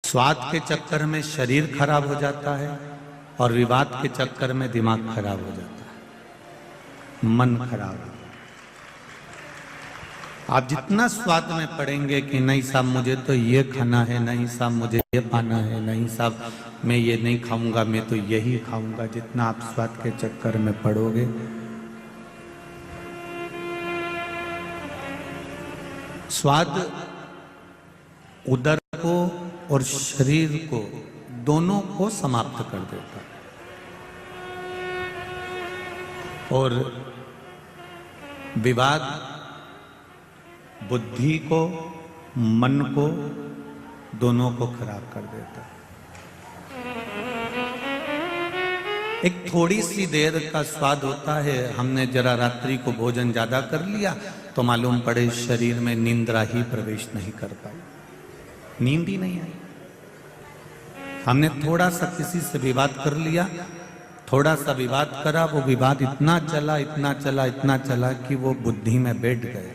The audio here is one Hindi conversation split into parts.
स्वाद के चक्कर में शरीर खराब हो जाता है और विवाद के चक्कर में दिमाग खराब हो जाता है, मन खराब हो जाता है। आप जितना स्वाद में पड़ेंगे कि नहीं साहब मुझे तो ये खाना है, नहीं साहब मुझे ये पाना है, नहीं साहब मैं ये नहीं खाऊंगा, मैं तो यही खाऊंगा, जितना आप स्वाद के चक्कर में पड़ोगे स्वाद उदर को और शरीर को दोनों को समाप्त कर देता है और विवाद बुद्धि को, मन को, दोनों को खराब कर देता है। एक थोड़ी सी देर का स्वाद होता है, हमने जरा रात्रि को भोजन ज्यादा कर लिया तो मालूम पड़े शरीर में निंद्रा ही प्रवेश नहीं कर पाई, नींद ही नहीं आई। हमने थोड़ा सा किसी से विवाद कर लिया, थोड़ा सा विवाद करा, वो विवाद इतना चला इतना चला इतना चला कि वो बुद्धि में बैठ गए।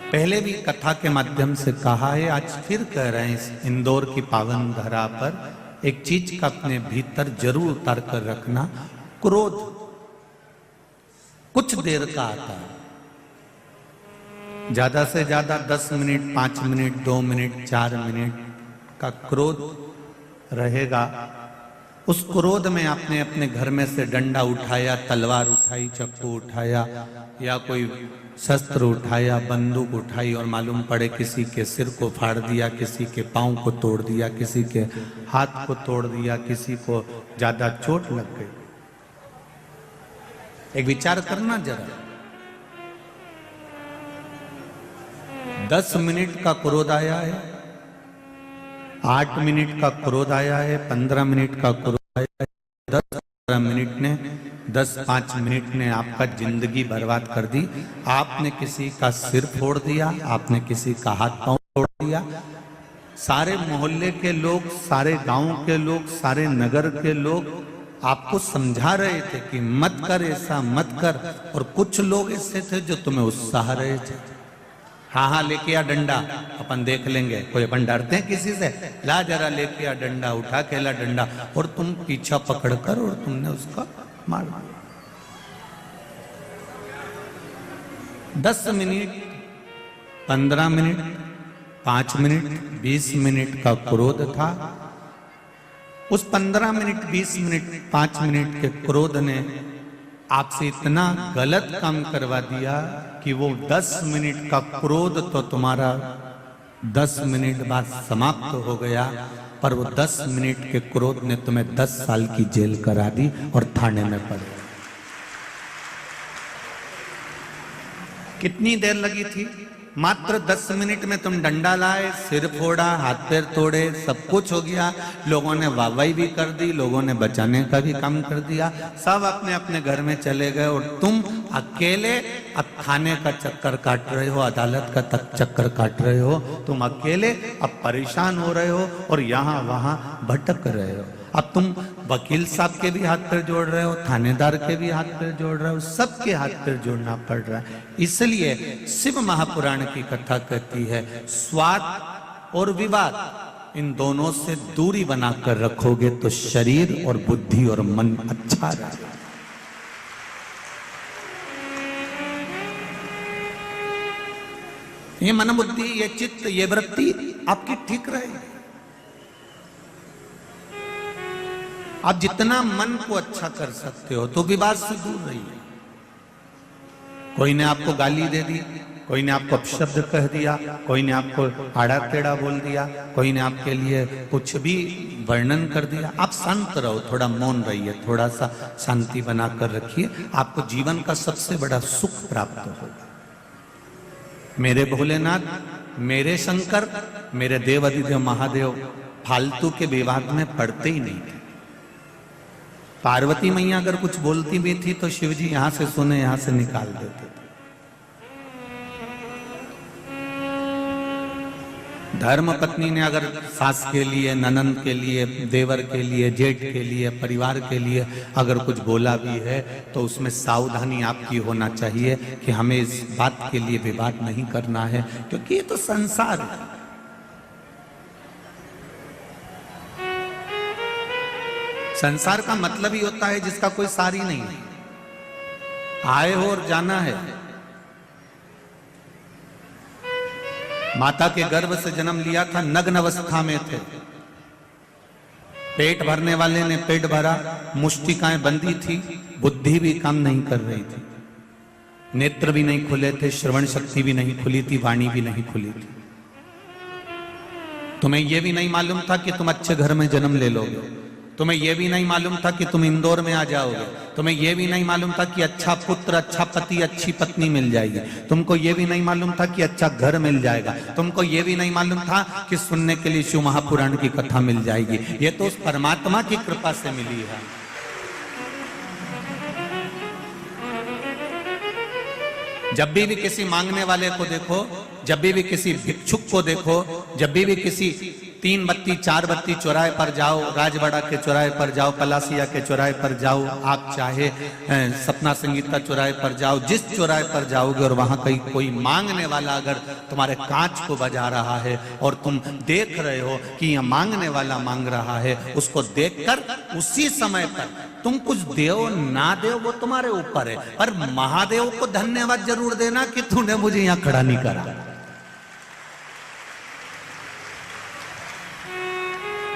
पहले भी कथा के माध्यम से कहा है, आज फिर कह रहे हैं, इस इंदौर की पावन धरा पर एक चीज का अपने भीतर जरूर उतार कर रखना, क्रोध कुछ देर का आता है, ज्यादा से ज्यादा 10 मिनट, 5 मिनट, 2 मिनट, 4 मिनट का क्रोध रहेगा। उस क्रोध में आपने अपने घर में से डंडा उठाया, तलवार उठाई, चाकू उठाया या कोई शस्त्र उठाया, बंदूक उठाई और मालूम पड़े किसी के सिर को फाड़ दिया, किसी के पांव को तोड़ दिया, किसी के हाथ को तोड़ दिया, किसी को ज्यादा चोट लग गई। एक विचार करना जरा, 10 मिनट का क्रोध आया है, 8 मिनट का क्रोध आया है, 15 मिनट का क्रोध आया है, 10-15 मिनट ने 10-5 मिनट ने आपका जिंदगी बर्बाद कर दी। आपने किसी का सिर फोड़ दिया, आपने किसी का हाथ पांव तोड़ दिया। सारे मोहल्ले के लोग, सारे गांव के लोग, सारे नगर के लोग आपको समझा रहे थे कि मत कर, ऐसा मत कर, और कुछ लोग ऐसे थे जो तुम्हें उत्साह रहे थे, हाँ हाँ लेके आ डंडा, अपन देख लेंगे, कोई अपन डरते हैं किसी से, ला जरा लेके आ डंडा, उठा के ला डंडा, और तुम पीछा पकड़कर और तुमने उसका मार दिया। 10 मिनट, 15 मिनट, 5 मिनट, 20 मिनट का क्रोध था। उस 15 मिनट, 20 मिनट, 5 मिनट के क्रोध ने आपसे इतना गलत काम करवा दिया कि वो 10 मिनट का क्रोध तो तुम्हारा 10 मिनट बाद समाप्त हो गया, पर वो 10 मिनट के क्रोध ने तुम्हें 10 साल की जेल करा दी और थाने में पड़ गए। कितनी देर लगी थी? मात्र 10 मिनट में तुम डंडा लाए, सिर फोड़ा, हाथ पैर तोड़े, सब कुछ हो गया। लोगों ने वाहवाही भी कर दी, लोगों ने बचाने का भी काम कर दिया, सब अपने अपने घर में चले गए और तुम अकेले अब थाने का चक्कर काट रहे हो, अदालत का चक्कर काट रहे हो, तुम अकेले अब परेशान हो रहे हो और यहाँ वहां भटक रहे हो। अब तुम वकील साहब के भी हाथ पैर जोड़ रहे हो, थानेदार के भी हाथ पैर जोड़ रहे हो, सबके हाथ पैर जोड़ना पड़ रहा है। इसलिए शिव महापुराण की कथा कहती है, स्वाद और विवाद इन दोनों से दूरी बनाकर रखोगे तो शरीर और बुद्धि और मन अच्छा रहेगा। ये मन बुद्धि, ये चित्त, ये वृत्ति आपकी ठीक रहेगी। आप जितना मन को अच्छा कर सकते हो तो विवाद से दूर रहिए। कोई ने आपको गाली दे दी, कोई ने आपको अपशब्द कह दिया, कोई ने आपको आड़ा टेढ़ा बोल दिया, कोई ने आपके लिए कुछ भी वर्णन कर दिया, आप शांत रहो, थोड़ा मौन रहिए, थोड़ा सा शांति बनाकर रखिए, आपको जीवन का सबसे बड़ा सुख प्राप्त होगा। मेरे भोलेनाथ, मेरे शंकर, मेरे देव अधिदेव महादेव फालतू के विवाद में पड़ते ही नहीं थे। पार्वती मैया अगर कुछ बोलती भी थी तो शिवजी यहां से सुने, यहां से निकाल देते थे। धर्म पत्नी ने अगर सास के लिए, ननंद के लिए, देवर के लिए, जेठ के लिए, परिवार के लिए अगर कुछ बोला भी है तो उसमें सावधानी आपकी होना चाहिए कि हमें इस बात के लिए विवाद नहीं करना है, क्योंकि ये तो संसार है। संसार का मतलब ही होता है जिसका कोई सार ही नहीं है, आए हो और जाना है। माता के गर्भ से जन्म लिया था, नग्न अवस्था में थे, पेट भरने वाले ने पेट भरा, मुष्टिकाएं बंधी थी, बुद्धि भी काम नहीं कर रही थी, नेत्र भी नहीं खुले थे, श्रवण शक्ति भी नहीं खुली थी, वाणी भी नहीं खुली थी। तुम्हें यह भी नहीं मालूम था कि तुम अच्छे घर में जन्म ले लोगे, तुम्हें यह भी नहीं मालूम था कि तुम इंदौर में आ जाओगे, तुम्हें यह भी नहीं मालूम था कि अच्छा पुत्र, अच्छा पति, अच्छी पत्नी मिल जाएगी, तुमको यह भी नहीं मालूम था कि अच्छा घर मिल जाएगा, तुमको यह भी नहीं मालूम था कि सुनने के लिए शिव महापुराण की कथा मिल जाएगी। ये तो उस परमात्मा की कृपा से मिली है। जब भी किसी मांगने वाले को देखो, जब भी किसी भिक्षुक को देखो, जब भी किसी 3 बत्ती 4 बत्ती चौराहे पर जाओ, राजवाड़ा के चौराहे पर जाओ, पलासिया के चौराहे पर जाओ, आप चाहे सपना संगीता चौराहे पर जाओ, जिस चौराहे पर जाओगे और वहां कहीं कोई मांगने वाला अगर तुम्हारे कांच को बजा रहा है और तुम देख रहे हो कि यह मांगने वाला मांग रहा है, उसको देखकर उसी समय पर तुम कुछ देव ना देव वो तुम्हारे ऊपर है, पर महादेव को धन्यवाद जरूर देना कि तूने मुझे यहां खड़ा नहीं करा।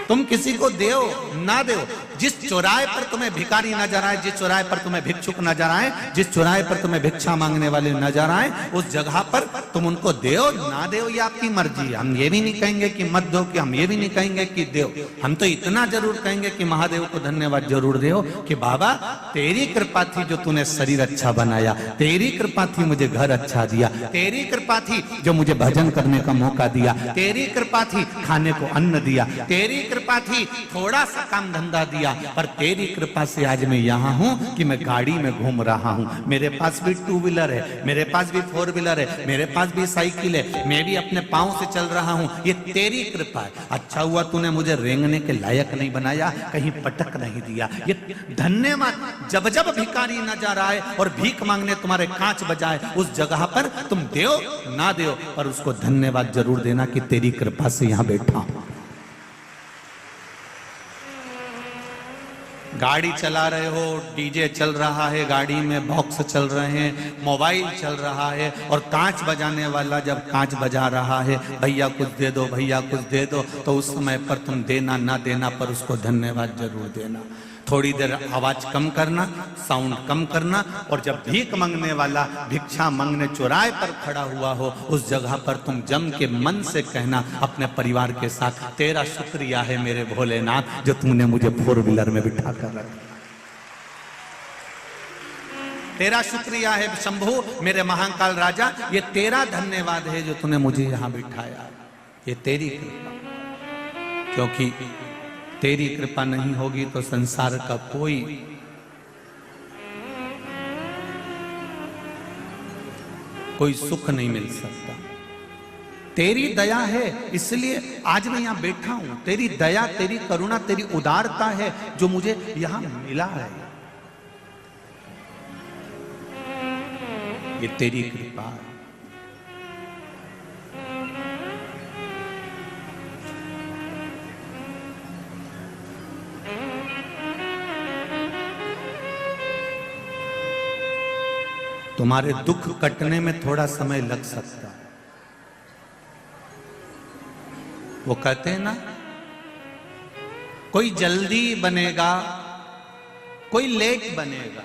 तुम किसी को देओ ना देओ, जिस चौराहे पर तुम्हें भिखारी नजर आए, जिस चौराहे पर तुम्हें भिक्षुक नजर आए, जिस चौराहे पर तुम्हें भिक्षा मांगने वाले नजर आए, उस जगह पर तुम उनको देओ ना देओ ये आपकी मर्जी है। हम ये भी नहीं कहेंगे कि मत दो, कि हम ये भी नहीं कहेंगे कि देओ, हम तो इतना जरूर कहेंगे कि महादेव को धन्यवाद जरूर देओ कि बाबा तेरी कृपा थी जो तूने शरीर अच्छा बनाया, तेरी कृपा थी मुझे घर अच्छा दिया, तेरी कृपा थी जो मुझे भजन करने का मौका दिया, तेरी कृपा थी खाने को अन्न दिया, तेरी कृपा थी थोड़ा सा काम धंधा दिया, पर तेरी कृपा से आज मैं यहाँ हूँ कि मैं गाड़ी में घूम रहा हूँ, मेरे पास भी 2 व्हीलर है, मेरे पास भी 4 व्हीलर है, मेरे पास भी साइकिल है, मैं भी अपने पाँव से चल रहा हूँ, ये तेरी कृपा है। अच्छा हुआ तूने मुझे रेंगने के लायक नहीं बनाया, कहीं पटक नहीं दिया, ये धन्यवाद। जब जब भिखारी नजर आए और भीख मांगने तुम्हारे कांच बजाए, उस जगह पर तुम देओ ना देओ पर उसको धन्यवाद जरूर देना कि तेरी कृपा से यहाँ बैठा हूं। गाड़ी चला रहे हो, डीजे चल रहा है, गाड़ी में बॉक्स चल रहे हैं, मोबाइल चल रहा है और कांच बजाने वाला जब कांच बजा रहा है, भैया कुछ दे दो, भैया कुछ दे दो, तो उस समय पर तुम देना ना देना पर उसको धन्यवाद जरूर देना। थोड़ी देर आवाज कम करना, साउंड कम करना, और जब भीख मांगने वाला भिक्षा मांगने चौराहे पर खड़ा हुआ हो, उस जगह पर तुम जम के मन से कहना अपने परिवार के साथ, तेरा शुक्रिया है मेरे भोलेनाथ जो तुमने मुझे 4 व्हीलर में बिठा कर रखा, तेरा शुक्रिया है शंभू मेरे महाकाल राजा, ये तेरा धन्यवाद है जो तूने मुझे यहां बिठाया, ये तेरी कृपा। क्योंकि तेरी कृपा नहीं होगी तो संसार का कोई सुख नहीं मिल सकता। तेरी दया है इसलिए आज मैं यहां बैठा हूं, तेरी दया, तेरी करुणा, तेरी उदारता है जो मुझे यहां मिला है, ये तेरी कृपा है। तुम्हारे दुख कटने में थोड़ा समय लग सकता है। वो कहते हैं ना, कोई जल्दी बनेगा, कोई लेट बनेगा।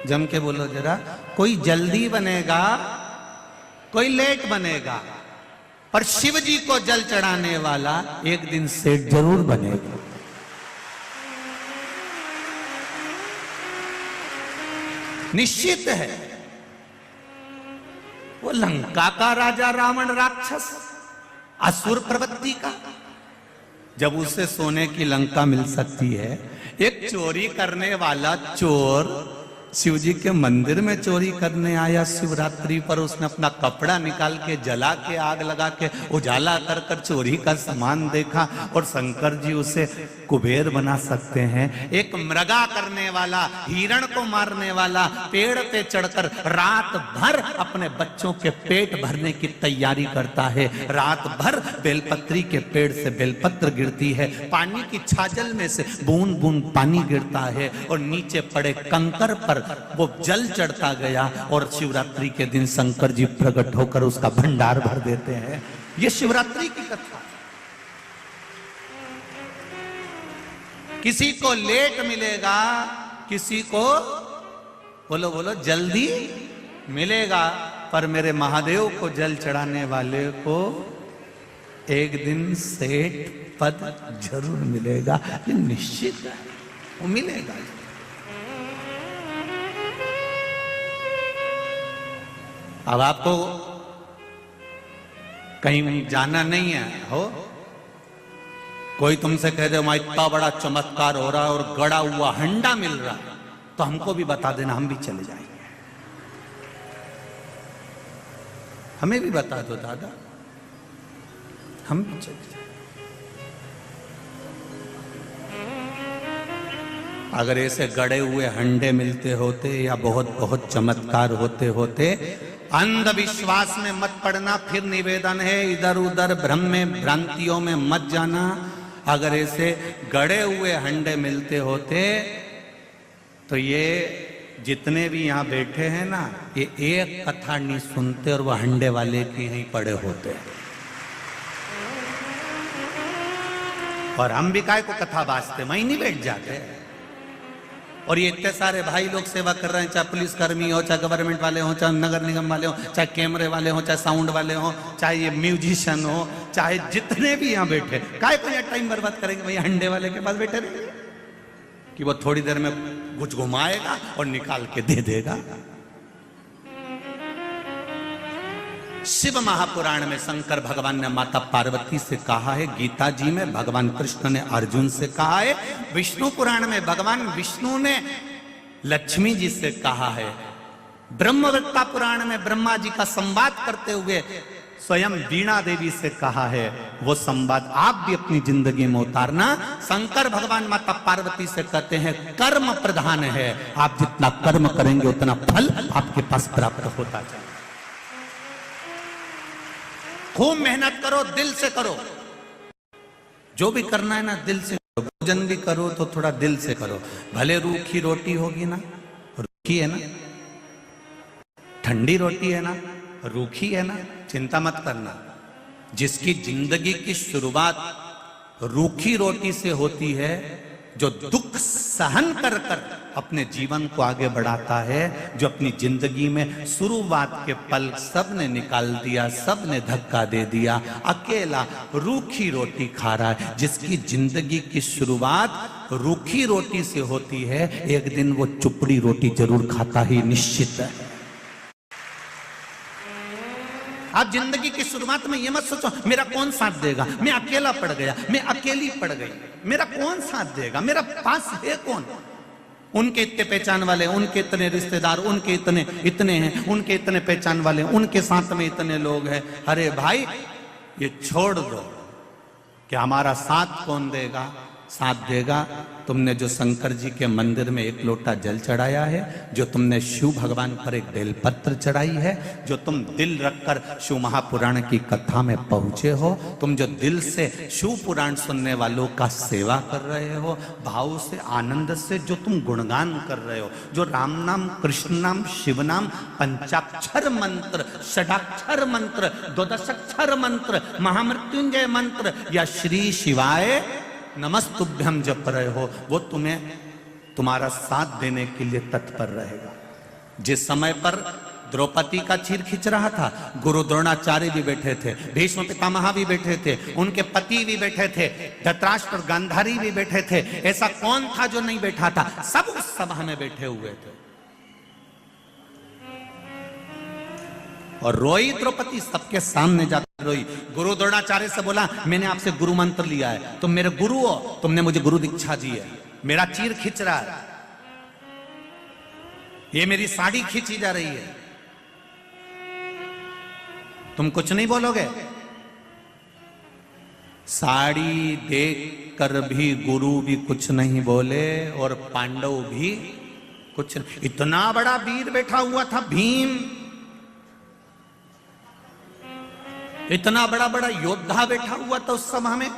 जम के बोलो जरा, कोई जल्दी बनेगा, कोई लेट बनेगा, पर शिव जी को जल चढ़ाने वाला एक दिन सेठ जरूर बनेगा। निश्चित है। वो लंका का राजा रावण राक्षस, असुर प्रवृत्ति का, जब उसे सोने की लंका मिल सकती है, एक चोरी करने वाला चोर शिव जी के मंदिर में चोरी करने आया शिवरात्रि पर, उसने अपना कपड़ा निकाल के जला के आग लगा के उजाला कर कर चोरी का सामान देखा, और शंकर जी उसे कुबेर बना सकते हैं। एक मृगा करने वाला, हिरण को मारने वाला, पेड़ पे चढ़कर रात भर अपने बच्चों के पेट भरने की तैयारी करता है। रात भर बेलपत्री के पेड़ से बेलपत्र गिरती है, पानी की छाजल में से बूंद बूंद पानी गिरता है, और नीचे पड़े कंकर पर वो जल चढ़ता गया, और शिवरात्रि के दिन शंकर जी प्रकट होकर उसका भंडार भर देते हैं। ये शिवरात्रि की कथा। किसी को लेट मिलेगा, किसी को बोलो बोलो जल्दी मिलेगा, पर मेरे महादेव को जल चढ़ाने वाले को एक दिन सेठ पद जरूर मिलेगा। ये निश्चित है, वो मिलेगा। अब आपको कहीं जाना नहीं है, हो कोई तुमसे कह दे वहां इतना बड़ा चमत्कार हो रहा है और गड़ा हुआ हंडा मिल रहा है, तो हमको भी बता देना, हम भी चले जाएंगे। हमें भी बता दो दादा, हम भी चले जाएंगे। अगर ऐसे गड़े हुए हंडे मिलते होते या बहुत बहुत चमत्कार होते होते, अंधविश्वास में मत पड़ना। फिर निवेदन है, इधर उधर भ्रम में भ्रांतियों में मत जाना। अगर ऐसे गड़े हुए हंडे मिलते होते तो ये जितने भी यहाँ बैठे हैं ना, ये एक कथा नहीं सुनते और वह हंडे वाले की ही पड़े होते। और हम भी काय को कथा बाजते, वहीं नहीं बैठ जाते। और ये इतने सारे भाई लोग सेवा कर रहे हैं, चाहे पुलिस कर्मी हो, चाहे गवर्नमेंट वाले हो, चाहे नगर निगम वाले हो, चाहे कैमरे वाले हो, चाहे साउंड वाले हो, चाहे ये म्यूजिशियन हो, चाहे जितने भी यहाँ बैठे, काय को ये टाइम बर्बाद करेंगे भैया हंडे वाले के पास बैठे रहेंगे कि वो थोड़ी देर में कुछ घुमाएगा और निकाल के दे देगा। शिव महापुराण में शंकर भगवान ने माता पार्वती से कहा है, गीता जी में भगवान कृष्ण ने अर्जुन से कहा है, विष्णु पुराण में भगवान विष्णु ने लक्ष्मी जी से कहा है, ब्रह्मवत्ता पुराण में ब्रह्मा जी का संवाद करते हुए स्वयं वीणा देवी से कहा है। वो संवाद आप भी अपनी जिंदगी में उतारना। शंकर भगवान माता पार्वती से कहते हैं, कर्म प्रधान है, आप जितना कर्म करेंगे उतना फल आपके पास प्राप्त होता जाए। खूब मेहनत करो, दिल से करो, जो भी करना है ना दिल से करो। भोजन भी करो तो थोड़ा दिल से करो। भले रूखी रोटी होगी ना, रूखी है ना, ठंडी रोटी है ना, रूखी है ना, चिंता मत करना। जिसकी जिंदगी की शुरुआत रूखी रोटी से होती है, जो दुख सहन कर कर अपने जीवन को आगे बढ़ाता है, जो अपनी जिंदगी में शुरुआत के पल सब ने निकाल दिया, सब ने धक्का दे दिया, अकेला रूखी रोटी खा रहा है। जिसकी जिंदगी की शुरुआत रूखी रोटी से होती है, एक दिन वो चुपड़ी रोटी जरूर खाता ही निश्चित है। आप जिंदगी की शुरुआत में ये मत सोचो मेरा कौन साथ देगा, मैं अकेला पड़ गया, मैं अकेली पड़ गई, मेरा कौन साथ देगा, मेरा पास है कौन। उनके इतने पहचान वाले, उनके इतने रिश्तेदार, उनके इतने हैं, उनके इतने पहचान वाले, उनके साथ में इतने लोग हैं। अरे भाई ये छोड़ दो कि हमारा साथ कौन देगा। साथ देगा तुमने जो शंकर जी के मंदिर में एक लोटा जल चढ़ाया है, जो तुमने शिव भगवान पर एक बेलपत्र चढ़ाई है, जो तुम दिल रखकर शिव महापुराण की कथा में पहुंचे हो, तुम जो दिल से शिव पुराण सुनने वालों का सेवा कर रहे हो, भाव से आनंद से जो तुम गुणगान कर रहे हो, जो राम नाम, कृष्ण नाम, शिव नाम, पंचाक्षर मंत्र, षडाक्षर मंत्र, द्वादशाक्षर मंत्र, महामृत्युंजय मंत्र या श्री शिवाय नमस्तुभ्यम जप रहे हो, वो तुम्हें तुम्हारा साथ देने के लिए तत्पर रहेगा। जिस समय पर द्रौपदी का चीर खींच रहा था, गुरु द्रोणाचार्य भी बैठे थे, भीष्म पितामह भी बैठे थे, उनके पति भी बैठे थे, धृतराष्ट्र और गांधारी भी बैठे थे। ऐसा कौन था जो नहीं बैठा था? सब उस सभा में बैठे हुए थे। और रोई द्रौपदी, सबके सामने जाकर रोई। गुरु द्रोणाचार्य से बोला, मैंने आपसे गुरु मंत्र लिया है, तुम मेरे गुरु हो, तुमने मुझे गुरु दीक्षा दी है, मेरा चीर खींच रहा है। ये मेरी साड़ी खींची जा रही है, तुम कुछ नहीं बोलोगे? साड़ी देख कर भी गुरु भी कुछ नहीं बोले और पांडव भी कुछ नहीं। इतना बड़ा वीर बैठा हुआ था भीम, इतना बड़ा बड़ा योद्धा बैठा हुआ था उस सभा में।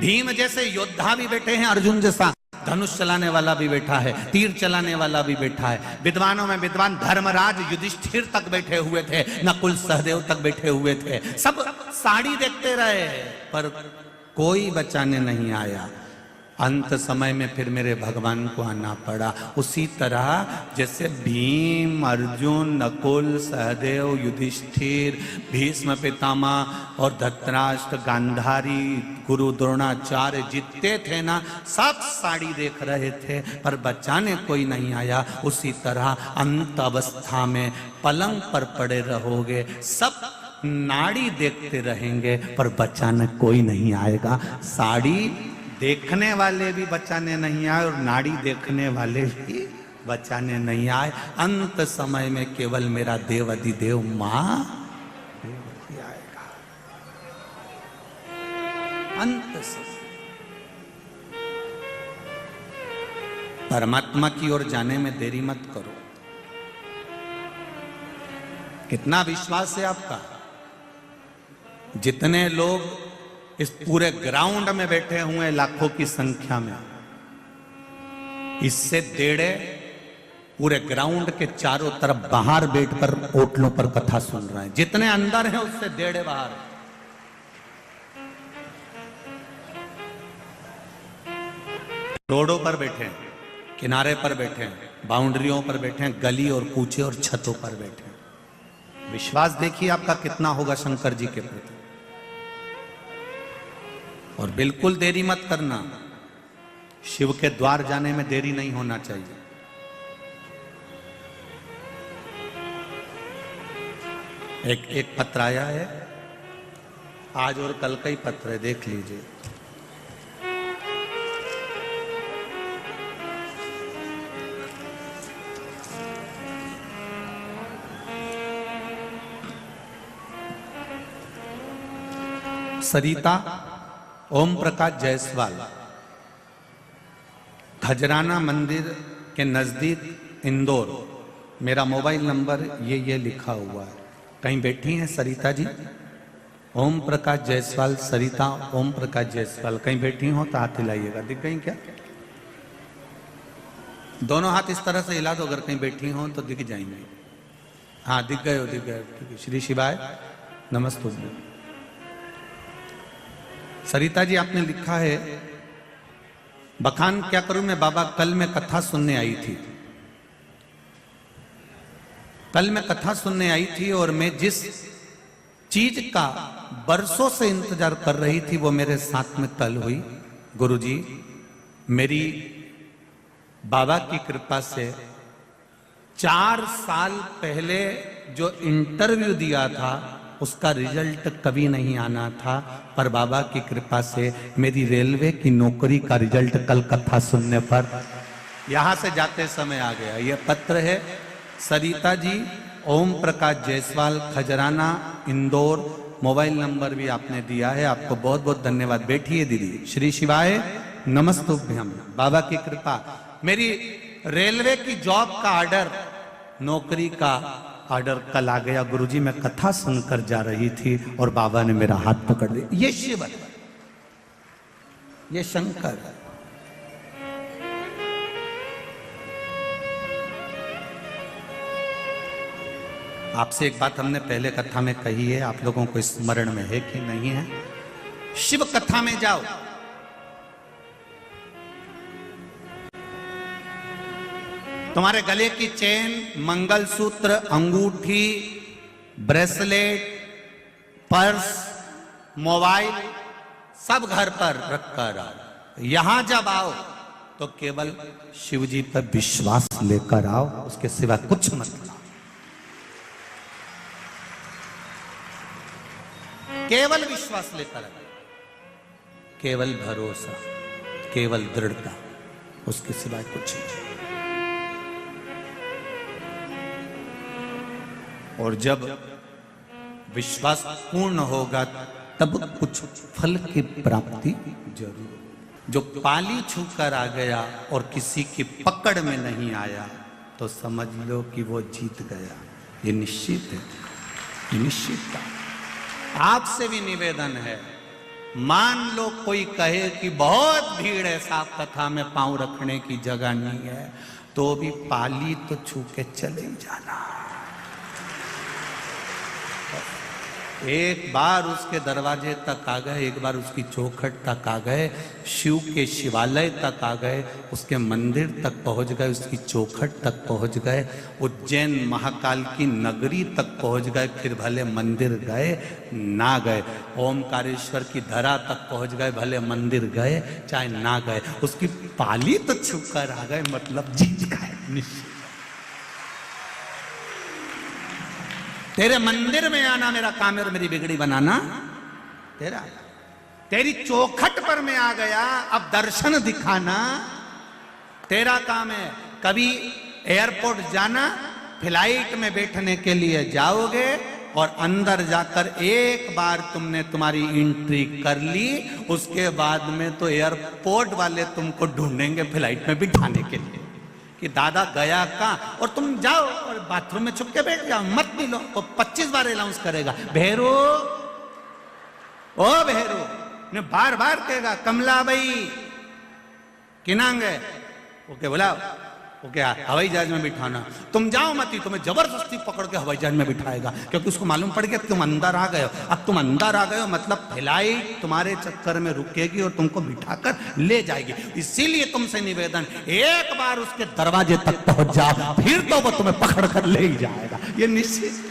भीम जैसे योद्धा भी बैठे हैं, अर्जुन जैसा धनुष चलाने वाला भी बैठा है, तीर चलाने वाला भी बैठा है। विद्वानों में विद्वान धर्मराज युधिष्ठिर तक बैठे हुए थे, नकुल सहदेव तक बैठे हुए थे। सब साड़ी देखते रहे पर कोई बचाने नहीं आया। अंत समय में फिर मेरे भगवान को आना पड़ा। उसी तरह जैसे भीम, अर्जुन, नकुल, सहदेव, युधिष्ठिर, भीष्म पितामह और धृतराष्ट्र, गांधारी, गुरु द्रोणाचार्य जितने थे ना, सब साड़ी देख रहे थे पर बचाने कोई नहीं आया। उसी तरह अंत अवस्था में पलंग पर पड़े रहोगे, सब नाड़ी देखते रहेंगे पर बचाने कोई नहीं आएगा। साड़ी देखने वाले भी बचाने नहीं आए और नाड़ी देखने वाले भी बचाने नहीं आए। अंत समय में केवल मेरा देव अधिदेव मां ही आएगा। अंत समय परमात्मा की ओर जाने में देरी मत करो। कितना विश्वास है आपका? जितने लोग इस पूरे ग्राउंड में बैठे हुए हैं लाखों की संख्या में, इससे डेढ़े पूरे ग्राउंड के चारों तरफ बाहर बैठकर ओटलों पर कथा सुन रहे हैं। जितने अंदर हैं उससे डेढ़े बाहर। रोडों पर बैठे हैं, किनारे पर बैठे हैं, बाउंड्रियों पर बैठे हैं, गली और कूचे और छतों पर बैठे हैं। विश्वास देखिए आपका कितना होगा शंकर जी के प्रति। और बिल्कुल देरी मत करना, शिव के द्वार जाने में देरी नहीं होना चाहिए। एक पत्र आया है, आज और कल का ही पत्र है, देख लीजिए। सरिता ओम प्रकाश जायसवाल, खजराना मंदिर के नजदीक इंदौर। मेरा मोबाइल नंबर ये लिखा हुआ है। कहीं बैठी हैं सरिता जी? ओम प्रकाश जायसवाल, सरिता ओम प्रकाश जायसवाल कहीं बैठी हो तो हाथ हिलाइएगा। दिख गई क्या? दोनों हाथ इस तरह से हिला दो, अगर कहीं बैठी हो तो दिख जाएंगे। हाँ दिख गए हो, दिख गए। ठीक है, श्री शिवाय नमस्ते। सरिता जी आपने लिखा है, बखान क्या करूं मैं बाबा, कल मैं कथा सुनने आई थी। कल मैं कथा सुनने आई थी और मैं जिस चीज का बरसों से इंतजार कर रही थी वो मेरे साथ में कल हुई। गुरुजी, मेरी बाबा की कृपा से 4 साल पहले जो इंटरव्यू दिया था उसका रिजल्ट कभी नहीं आना था, पर बाबा की कृपा से मेरी रेलवे की नौकरी का रिजल्ट कल कथा सुनने पर यहां से जाते समय आ गया। यह पत्र है सरिता जी, ओम प्रकाश जायसवाल, खजराना, इंदौर। मोबाइल नंबर भी आपने दिया है, आपको बहुत बहुत धन्यवाद। बैठिए दीदी। श्री शिवाय नमस्तुभ्यम। बाबा की कृपा, मेरी रेलवे की जॉब का ऑर्डर, नौकरी का ऑर्डर कल आ गया। गुरुजी मैं कथा सुनकर जा रही थी और बाबा ने मेरा हाथ पकड़ लिया। ये शिव है, ये शंकर। आपसे एक बात हमने पहले कथा में कही है, आप लोगों को स्मरण में है कि नहीं है? शिव कथा में जाओ, तुम्हारे गले की चेन, मंगलसूत्र, अंगूठी, ब्रेसलेट, पर्स, मोबाइल सब घर पर रखकर आओ। यहां जब आओ तो केवल शिव जी पर विश्वास लेकर आओ, उसके सिवा कुछ मत लाओ। केवल विश्वास लेकर आओ, केवल भरोसा, केवल दृढ़ता, उसके सिवाय कुछ नहीं। और जब विश्वास पूर्ण होगा तब कुछ फल की प्राप्ति जरूर। जो पाली छूकर आ गया और किसी की पकड़ में नहीं आया तो समझ लो कि वो जीत गया। ये निश्चित है, ये निश्चित था। आपसे भी निवेदन है, मान लो कोई कहे कि बहुत भीड़ है, साफ कथा में पांव रखने की जगह नहीं है, तो भी पाली तो छू के चले जाना। एक बार उसके दरवाजे तक आ गए, एक बार उसकी चौखट तक आ गए, शिव के शिवालय तक आ गए, उसके मंदिर तक पहुंच गए, उसकी चौखट तक पहुंच गए, उज्जैन महाकाल की नगरी तक पहुंच गए, फिर भले मंदिर गए ना गए, ओमकारेश्वर की धरा तक पहुंच गए, भले मंदिर गए चाहे ना गए, उसकी पाली तो छूकर आ गए, मतलब जीत गए निश्चित। तेरे मंदिर में आना मेरा काम है और मेरी बिगड़ी बनाना तेरा। तेरी चौखट पर मैं आ गया, अब दर्शन दिखाना तेरा काम है। कभी एयरपोर्ट जाना, फ्लाइट में बैठने के लिए जाओगे और अंदर जाकर एक बार तुमने तुम्हारी एंट्री कर ली, उसके बाद में तो एयरपोर्ट वाले तुमको ढूंढेंगे फ्लाइट में बिठाने के लिए कि दादा गया कहाँ, और तुम जाओ और बाथरूम में छुप के बैठ जाओ, मत मिलो, वो 25 बार अनाउंस करेगा, भेरू ओ भेरू, ने बार बार कहेगा कमला भाई किनांग है, ओके बुलाओ, ओके हवाई जहाज में बिठाना। तुम जाओ मत ही, तुम्हें जबरदस्ती पकड़ के हवाई जहाज में बिठाएगा, क्योंकि उसको मालूम पड़ गया तुम अंदर आ गए हो। अब तुम अंदर आ गए हो मतलब फ्लाइट तुम्हारे चक्कर में रुकेगी और तुमको बिठाकर ले जाएगी। इसीलिए तुमसे निवेदन, एक बार उसके दरवाजे तक पहुंच जाओ, फिर तो वो तुम्हें पकड़ कर ले ही जाएगा, ये निश्चित।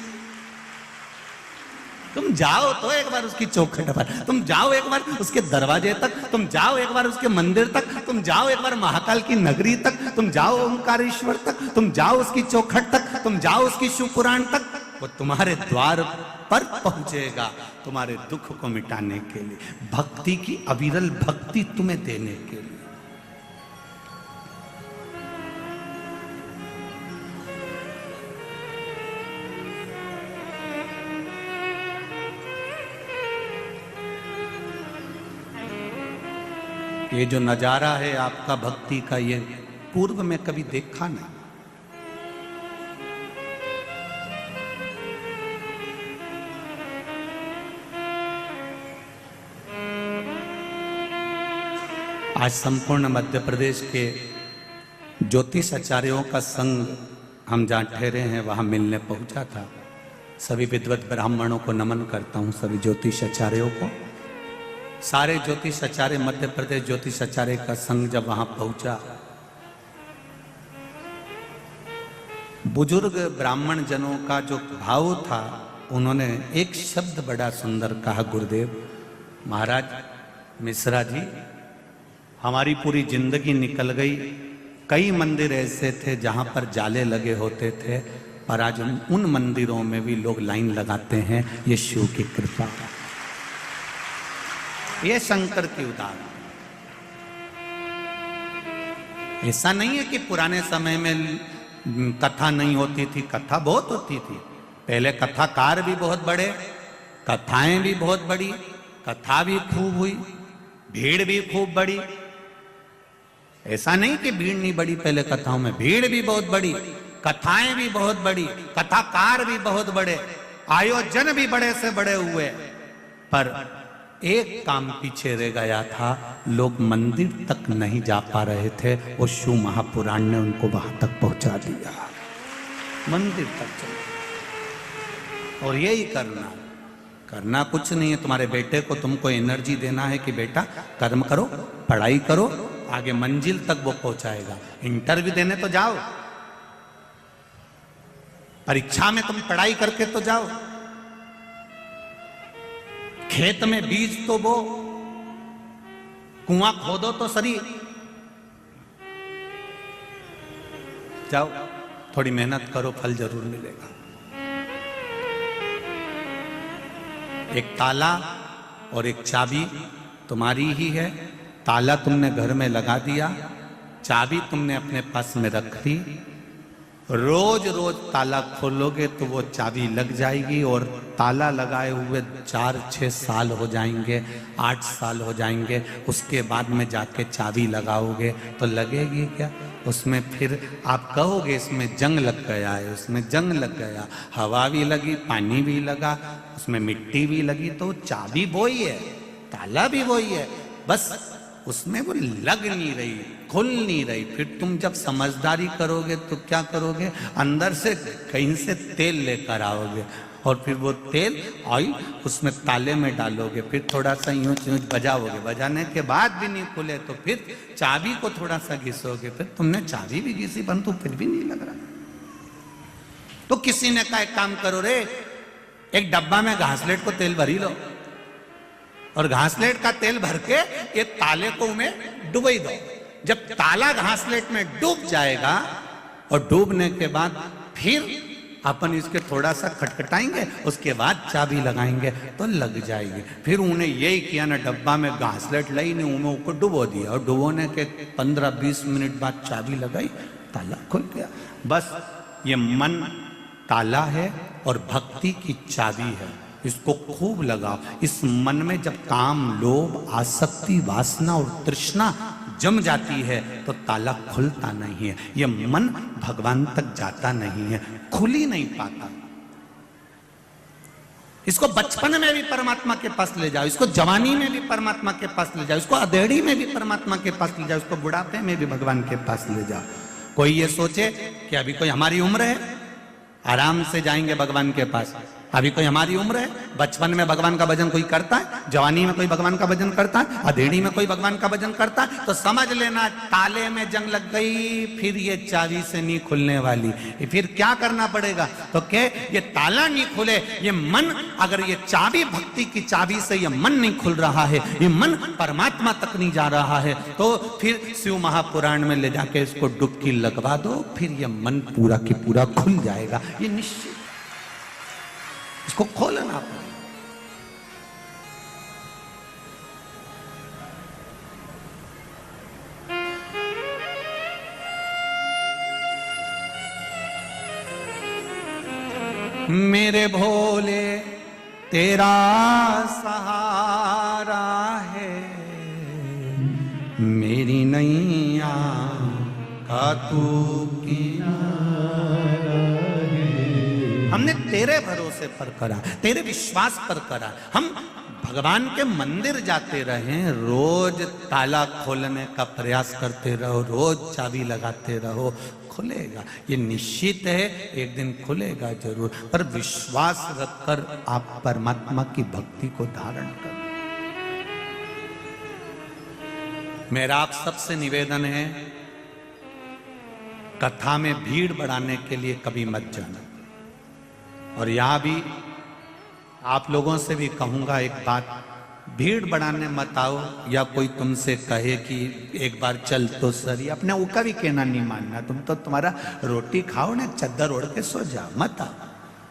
तुम जाओ तो एक बार उसकी चौखट पर, तुम जाओ एक बार उसके दरवाजे तक, तुम जाओ एक बार उसके मंदिर तक, तुम जाओ एक बार महाकाल की नगरी तक, तुम जाओ ओंकारेश्वर तक, तुम जाओ उसकी चौखट तक, तुम जाओ उसकी शिव पुराण तक, वो तुम्हारे द्वार पर पहुंचेगा तुम्हारे दुख को मिटाने के लिए, भक्ति की अविरल भक्ति तुम्हें देने के लिए। ये जो नजारा है आपका भक्ति का, ये पूर्व में कभी देखा नहीं। आज संपूर्ण मध्य प्रदेश के ज्योतिष आचार्यों का संघ हम जहाँ ठहरे हैं वहां मिलने पहुंचा था। सभी विद्वत ब्राह्मणों को नमन करता हूं, सभी ज्योतिष आचार्यों को। सारे ज्योतिष आचार्य, मध्य प्रदेश ज्योतिष आचार्य का संघ जब वहां पहुंचा, बुजुर्ग ब्राह्मण जनों का जो भाव था, उन्होंने एक शब्द बड़ा सुंदर कहा, गुरुदेव महाराज मिश्रा जी, हमारी पूरी जिंदगी निकल गई, कई मंदिर ऐसे थे जहां पर जाले लगे होते थे, पर आज उन मंदिरों में भी लोग लाइन लगाते हैं, ये शिव की कृपा है, ये शंकर की उदाहरण। ऐसा नहीं है कि पुराने समय में कथा नहीं होती थी, कथा बहुत होती थी। पहले कथाकार भी बहुत बड़े, कथाएं भी बहुत बड़ी, कथा भी खूब हुई, भीड़ भी खूब बड़ी। ऐसा नहीं कि भीड़ नहीं बड़ी, पहले कथाओं में भीड़ भी बहुत बड़ी, कथाएं भी बहुत बड़ी, कथाकार भी बहुत बड़े, आयोजन भी बड़े से बड़े हुए, पर एक काम पीछे रह गया था, लोग मंदिर तक नहीं जा पा रहे थे, वो शिव महापुराण ने उनको वहां तक पहुंचा दिया, मंदिर तक चलो। और यही करना कुछ नहीं है। तुम्हारे बेटे को तुमको एनर्जी देना है कि बेटा कर्म करो, पढ़ाई करो, आगे मंजिल तक वो पहुंचाएगा। इंटरव्यू देने तो जाओ, परीक्षा में तुम पढ़ाई करके तो जाओ, खेत में बीज तो बो, कुआं खोदो तो सही, जाओ थोड़ी मेहनत करो, फल जरूर मिलेगा। एक ताला और एक चाबी तुम्हारी ही है, ताला तुमने घर में लगा दिया, चाबी तुमने अपने पास में रख दी, रोज रोज ताला खोलोगे तो वो चाबी लग जाएगी और ताला लगाए हुए 4-6 साल हो जाएंगे, 8 साल हो जाएंगे, उसके बाद में जाके चाबी लगाओगे तो लगेगी क्या? उसमें फिर आप कहोगे इसमें जंग लग गया है, उसमें जंग लग गया, हवा भी लगी, पानी भी लगा, उसमें मिट्टी भी लगी, तो चाबी वही है, ताला भी वही है, बस उसमें वो लग नहीं रही, खुल नहीं रही। फिर तुम जब समझदारी करोगे तो क्या करोगे? अंदर से कहीं से तेल लेकर आओगे और फिर वो तेल ऑयल उसमें ताले में डालोगे, फिर थोड़ा सा यूं यूं बजाओगे, बजाने के बाद भी नहीं खुले तो फिर चाबी को थोड़ा सा घिसोगे, फिर तुमने चाबी भी घिसी परंतु फिर भी नहीं लग रहा। तो किसी ने कहा एक काम करो रे, एक डब्बा में घासलेट को तेल भरी लो और घासलेट का तेल भर के ये ताले को उन्हें डुबई दो। जब ताला घासलेट में डूब जाएगा और डूबने के बाद फिर अपन इसके थोड़ा सा खटखटाएंगे, उसके बाद चाबी लगाएंगे तो लग जाएगी। फिर उन्हें यही किया ना, डब्बा में घासलेट लाई नहीं, उन्हें ऊपर डुबो दिया और डुबोने के 15-20 मिनट बाद चाबी लगाई, ताला खुल गया। बस ये मन ताला है और भक्ति की चाबी है, इसको खूब लगाओ। इस मन में जब काम, लोभ, आसक्ति, वासना और तृष्णा जम जाती है तो ताला खुलता नहीं है, ये मन भगवान तक जाता नहीं है, खुल ही नहीं पाता। इसको बचपन में भी परमात्मा के पास ले जाओ, इसको जवानी में भी परमात्मा के पास ले जाओ, इसको अधेड़ी में भी परमात्मा के पास ले जाओ, इसको बुढ़ापे में भी भगवान के पास ले जाओ। कोई ये सोचे कि अभी कोई हमारी उम्र है, आराम से जाएंगे भगवान के पास, अभी कोई हमारी उम्र है, बचपन में भगवान का भजन कोई करता है, जवानी में कोई भगवान का भजन करता है, अधेड़ी में कोई भगवान का भजन करता है, तो समझ लेना ताले में जंग लग गई, फिर ये चाबी से नहीं खुलने वाली। फिर क्या करना पड़ेगा? तो क्या ये ताला नहीं खुले, ये मन, अगर ये चाबी भक्ति की चाबी से ये मन नहीं खुल रहा है, ये मन परमात्मा तक नहीं जा रहा है, तो फिर शिव महापुराण में ले जाके इसको डुबकी लगवा दो, फिर ये मन पूरा की पूरा खुल जाएगा, ये निश्चित। इसको खोलना पड़ेगा। मेरे भोले तेरा सहारा है, मेरी नैया का तू किनारा है। हमने तेरे भरोसे पर करा, तेरे विश्वास पर करा। हम भगवान के मंदिर जाते रहे, रोज ताला खोलने का प्रयास करते रहो, रोज चाबी लगाते रहो, खुलेगा। ये निश्चित है एक दिन खुलेगा जरूर, पर विश्वास रखकर आप परमात्मा की भक्ति को धारण करो। मेरा आप सबसे निवेदन है, कथा में भीड़ बढ़ाने के लिए कभी मत जाना। और यहां भी आप लोगों से भी कहूंगा एक बात, भीड़ बढ़ाने मत आओ, या कोई तुमसे कहे कि एक बार चल तो सही, अपने ऊका भी कहना नहीं मानना। तुम तो तुम्हारा रोटी खाओ ना, चद्दर ओढ़ के सो जाओ, मत आओ।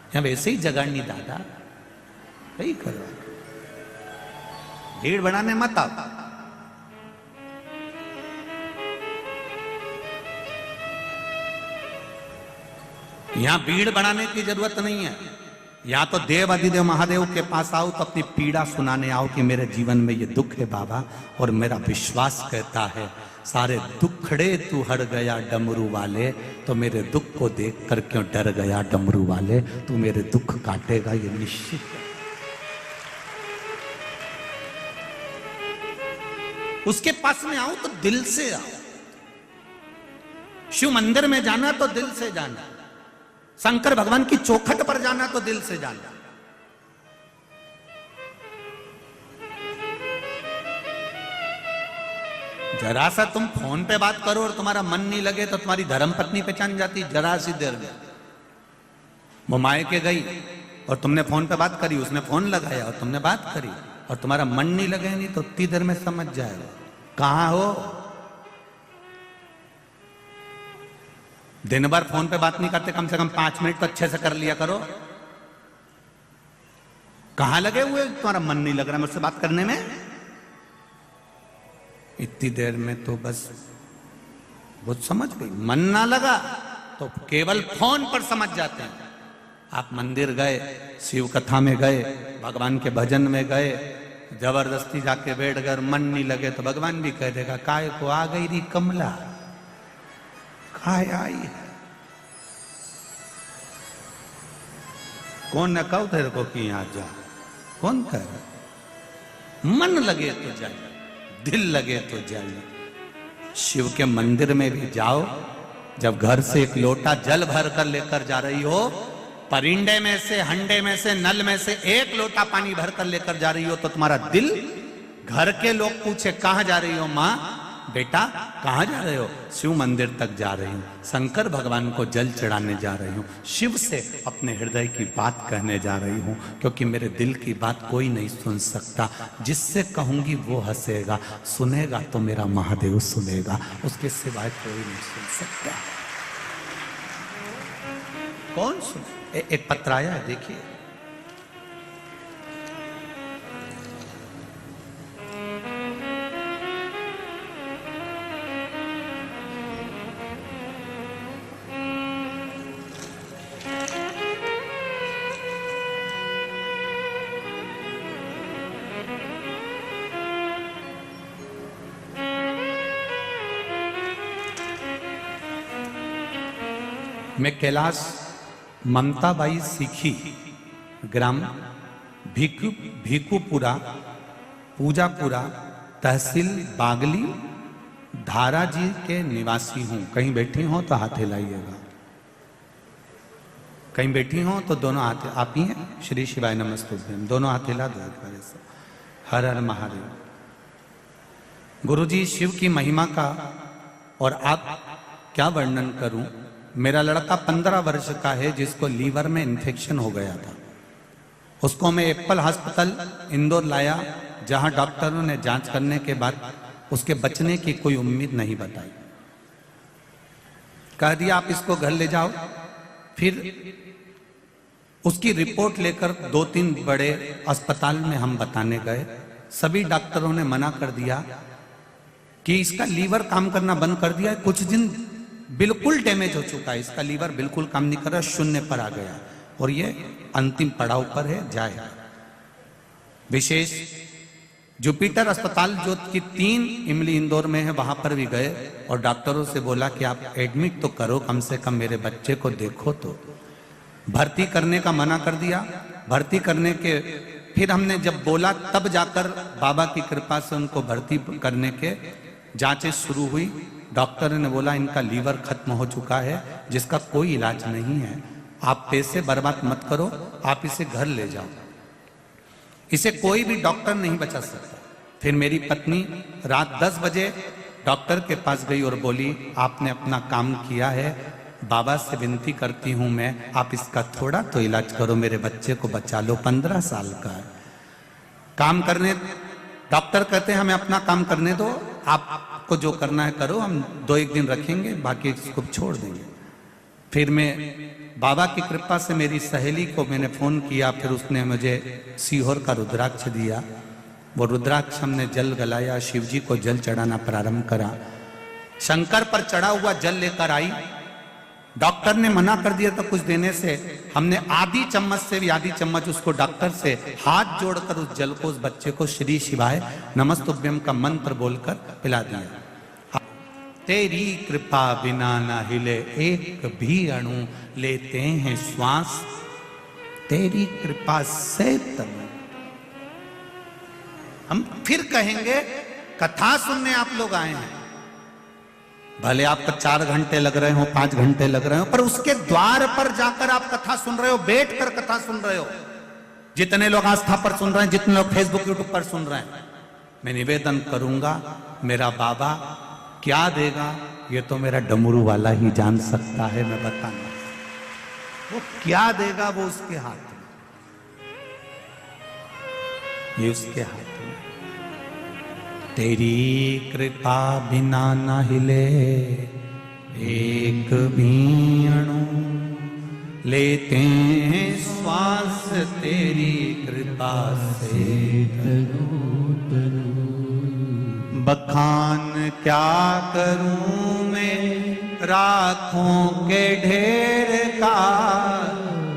यहाँ वैसे ही जगह नहीं दादा, यही करो, भीड़ बढ़ाने मत आओ। यहां भीड़ बढ़ाने की जरूरत नहीं है। या तो देव अधिदेव महादेव के पास आओ तो अपनी पीड़ा सुनाने आओ कि मेरे जीवन में ये दुख है बाबा, और मेरा विश्वास कहता है सारे दुखड़े तू हर गया डमरू वाले, तो मेरे दुख को देख कर क्यों डर गया डमरू वाले, तू मेरे दुख काटेगा ये निश्चित है। उसके पास में आओ तो दिल से आओ। शिव मंदिर में जाना तो दिल से जाना, शंकर भगवान की चौखट पर जाना तो दिल से जाना। जरा सा तुम फोन पे बात करो और तुम्हारा मन नहीं लगे तो तुम्हारी धर्मपत्नी पहचान जाती जरा सी देर में। वो मायके गई और तुमने फोन पे बात करी, उसने फोन लगाया और तुमने बात करी, और तुम्हारा मन नहीं लगे नहीं तो उतनी देर में समझ जाएगा कहां हो। दिन भर फोन पे बात नहीं करते, कम से कम 5 मिनट तो अच्छे से कर लिया करो। कहां लगे हुए, तुम्हारा मन नहीं लग रहा मुझसे बात करने में। इतनी देर में तो बस वो समझ गई। मन ना लगा तो केवल फोन पर समझ जाते हैं। आप मंदिर गए, शिव कथा में गए, भगवान के भजन में गए, जबरदस्ती जाके बैठ गए, मन नहीं लगे तो भगवान भी कह देगा काय को आ गई री कमला, काय आई है। कौन ने कहो तेरे को कि यहां जा, कौन कह रहा? मन लगे तो जाइए, दिल लगे तो जाइए। शिव के मंदिर में भी जाओ, जब घर से एक लोटा जल भर कर लेकर जा रही हो, परिंडे में से, हंडे में से, नल में से एक लोटा पानी भर कर लेकर जा रही हो, तो तुम्हारा दिल, घर के लोग पूछे कहां जा रही हो मां, बेटा कहां जा रहे हो? शिव मंदिर तक जा रही हूं, शंकर भगवान को जल चढ़ाने जा रही हूं, शिव से अपने हृदय की बात कहने जा रही हूं, क्योंकि मेरे दिल की बात कोई नहीं सुन सकता। जिससे कहूंगी वो हंसेगा, सुनेगा तो मेरा महादेव सुनेगा, उसके सिवाय कोई नहीं सुन सकता। कौन सुन? एक पत्र आया है, देखिए। मैं कैलाश ममताबाई सीखी, ग्राम भीकुपुरा, पूजापुरा, तहसील बागली, धारा जी के निवासी हूं। कहीं बैठी हो तो हाथ हिलाइएगा, कहीं बैठी हो तो दोनों हाथ। आप ही हैं? श्री शिवाय नमस्तुभ्यम, दोनों हाथ हिला दो एक बार से। हर हर महादेव। गुरुजी, शिव की महिमा का और आप क्या वर्णन करूं। मेरा लड़का 15 वर्ष का है, जिसको लीवर में इन्फेक्शन हो गया था। उसको मैं एप्पल हॉस्पिटल इंदौर लाया, जहां डॉक्टरों ने जांच करने के बाद उसके बचने की कोई उम्मीद नहीं बताई। कह दिया आप इसको घर ले जाओ। फिर उसकी रिपोर्ट लेकर 2-3 बड़े अस्पताल में हम बताने गए। सभी डॉक्टरों ने मना कर दिया कि इसका लीवर काम करना बंद कर दिया है, कुछ दिन बिल्कुल डैमेज हो चुका है, इसका लीवर बिल्कुल काम नहीं कर रहा, शून्य पर आ गया और ये अंतिम पड़ाव पर है, जाएगा। विशेष जुपिटर अस्पताल जो कि 3 इमली इंदौर में है, वहां पर भी गए और डॉक्टरों से बोला कि आप एडमिट तो करो, कम से कम मेरे बच्चे को देखो। तो भर्ती करने का मना कर दिया। भर्ती करने के फिर हमने जब बोला, तब जाकर बाबा की कृपा से उनको भर्ती करने के जांचें शुरू हुई। डॉक्टर ने बोला इनका लीवर खत्म हो चुका है, जिसका कोई इलाज नहीं है, आप पैसे बर्बाद मत करो, आप इसे घर ले जाओ, इसे कोई भी डॉक्टर नहीं बचा सकता। फिर मेरी पत्नी रात 10 बजे डॉक्टर के पास गई और बोली आपने अपना काम किया है, बाबा से विनती करती हूं मैं, आप इसका थोड़ा तो इलाज करो, मेरे बच्चे को बचा लो, 15 साल का है। काम करने, डॉक्टर कहते हैं हमें अपना काम करने दो, आपको जो करना है करो, हम 2-1 दिन रखेंगे, बाकी इसको छोड़ देंगे। फिर मैं बाबा की कृपा से मेरी सहेली को मैंने फोन किया, फिर उसने मुझे सीहोर का रुद्राक्ष दिया। वो रुद्राक्ष हमने जल गलाया, शिव जी को जल चढ़ाना प्रारंभ करा। शंकर पर चढ़ा हुआ जल लेकर आई। डॉक्टर ने मना कर दिया था कुछ देने से, हमने आधी चम्मच से भी आधी चम्मच उसको डॉक्टर से हाथ जोड़कर उस जल को उस बच्चे को श्री शिवाय नमस्तुभ्यम का मंत्र बोलकर पिला दिया। तेरी कृपा बिना न हिले एक भी अणु, लेते हैं श्वास तेरी कृपा से तब। हम फिर कहेंगे कथा सुनने आप लोग आए हैं, भले आपको 4 घंटे लग रहे हो, 5 घंटे लग रहे हो, पर उसके द्वार पर जाकर आप कथा सुन रहे हो, बैठकर कथा सुन रहे हो। जितने लोग आस्था पर सुन रहे हैं, जितने लोग फेसबुक यूट्यूब पर सुन रहे हैं, मैं निवेदन करूंगा, मेरा बाबा क्या देगा ये तो मेरा डमरू वाला ही जान सकता है। मैं बताना वो क्या देगा, वो उसके हाथ में, ये उसके हाथ में। तेरी कृपा बिना न हिले एक भी अणु, लेते हैं श्वास तेरी कृपा से। बखान क्या करूं मैं राखों के ढेर का,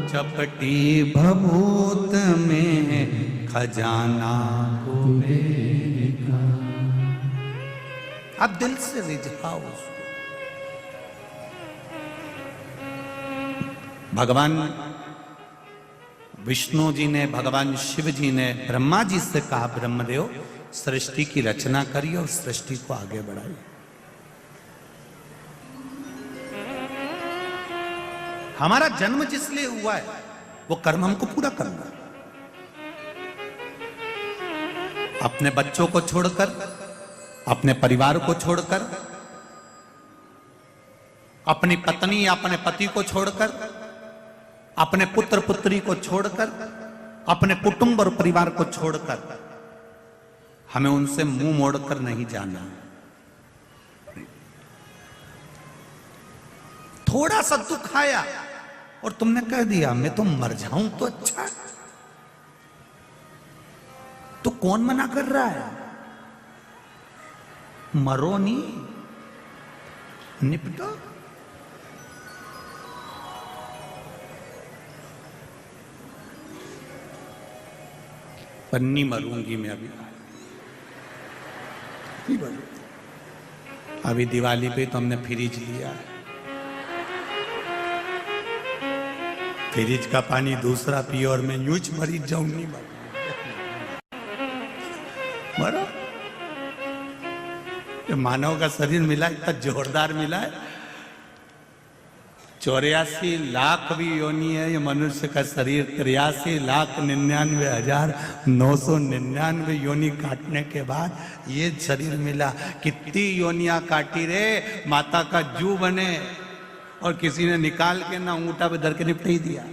चपटी भभूत में खजाना कुबेर का। आप दिल से रिझाओ उसको। भगवान विष्णु जी ने, भगवान शिव जी ने ब्रह्मा जी से कहा, ब्रह्मदेव सृष्टि की रचना करिए और सृष्टि को आगे बढ़ाइए। हमारा जन्म जिस लिए हुआ है वो कर्म हमको पूरा करना है। अपने बच्चों को छोड़कर, अपने परिवार को छोड़कर, अपनी पत्नी या अपने पति को छोड़कर, अपने पुत्र पुत्री को छोड़कर, अपने कुटुंब और परिवार को छोड़कर हमें उनसे मुंह मोड़कर नहीं जाना। थोड़ा सा दुख आया और तुमने कह दिया मैं तो मर जाऊं तो अच्छा, तो कौन मना कर रहा है? मरो नहीं, निपटो। पर नहीं मरूंगी मैं अभी दिवाली पे तो हमने फ्रिज लिया है, फ्रिज का पानी दूसरा पिए और मैं यूज मरीज जाऊं। नहीं मरो। मानव का शरीर मिला, इतना जोरदार मिला है। 84 लाख भी योनि है ये मनुष्य का शरीर। 83,99,999 योनि काटने के बाद ये शरीर मिला। कितनी योनियां काटी रे, माता का जू बने और किसी ने निकाल के ना अंगूठा पे धर के निपटा ही दिया।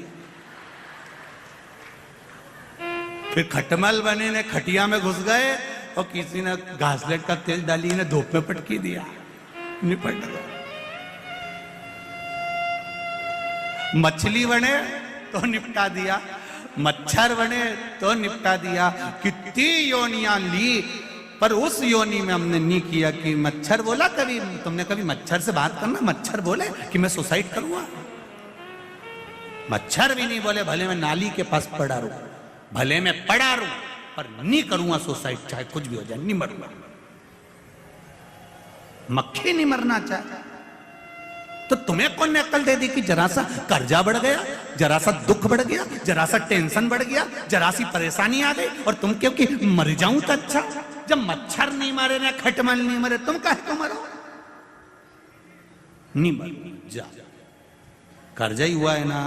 फिर खटमल बने ने खटिया में घुस गए और किसी ने घासलेट का तेल डाली ने धूप में पटकी दिया, निपट गया। मछली बने तो निपटा दिया, मच्छर बने तो निपटा दिया। कितनी योनियां ली, पर उस योनि में हमने नहीं किया कि मच्छर बोला। कभी तुमने कभी मच्छर से बात करना, मच्छर बोले कि मैं सुसाइड करूंगा? मच्छर भी नहीं बोले भले मैं नाली के पास पड़ा रहूं, भले मैं पड़ा रहूं, पर नहीं करूंगा सुसाइड, चाहे कुछ भी हो जाए, नहीं मरूंगा। मक्खी नहीं मरना चाहे तो तुम्हें कौन ने अक्ल दे दी कि जरा सा कर्जा बढ़ गया, जरा सा दुख बढ़ गया, जरा सा टेंशन बढ़ गया, जरा सी परेशानी आ गई और तुम क्योंकि मर जाऊं तो अच्छा? जब मच्छर नहीं मारे ना खटमल नहीं मरे, तुम काहे को मरो? नहीं मरो, जा। कर्जा ही हुआ है ना,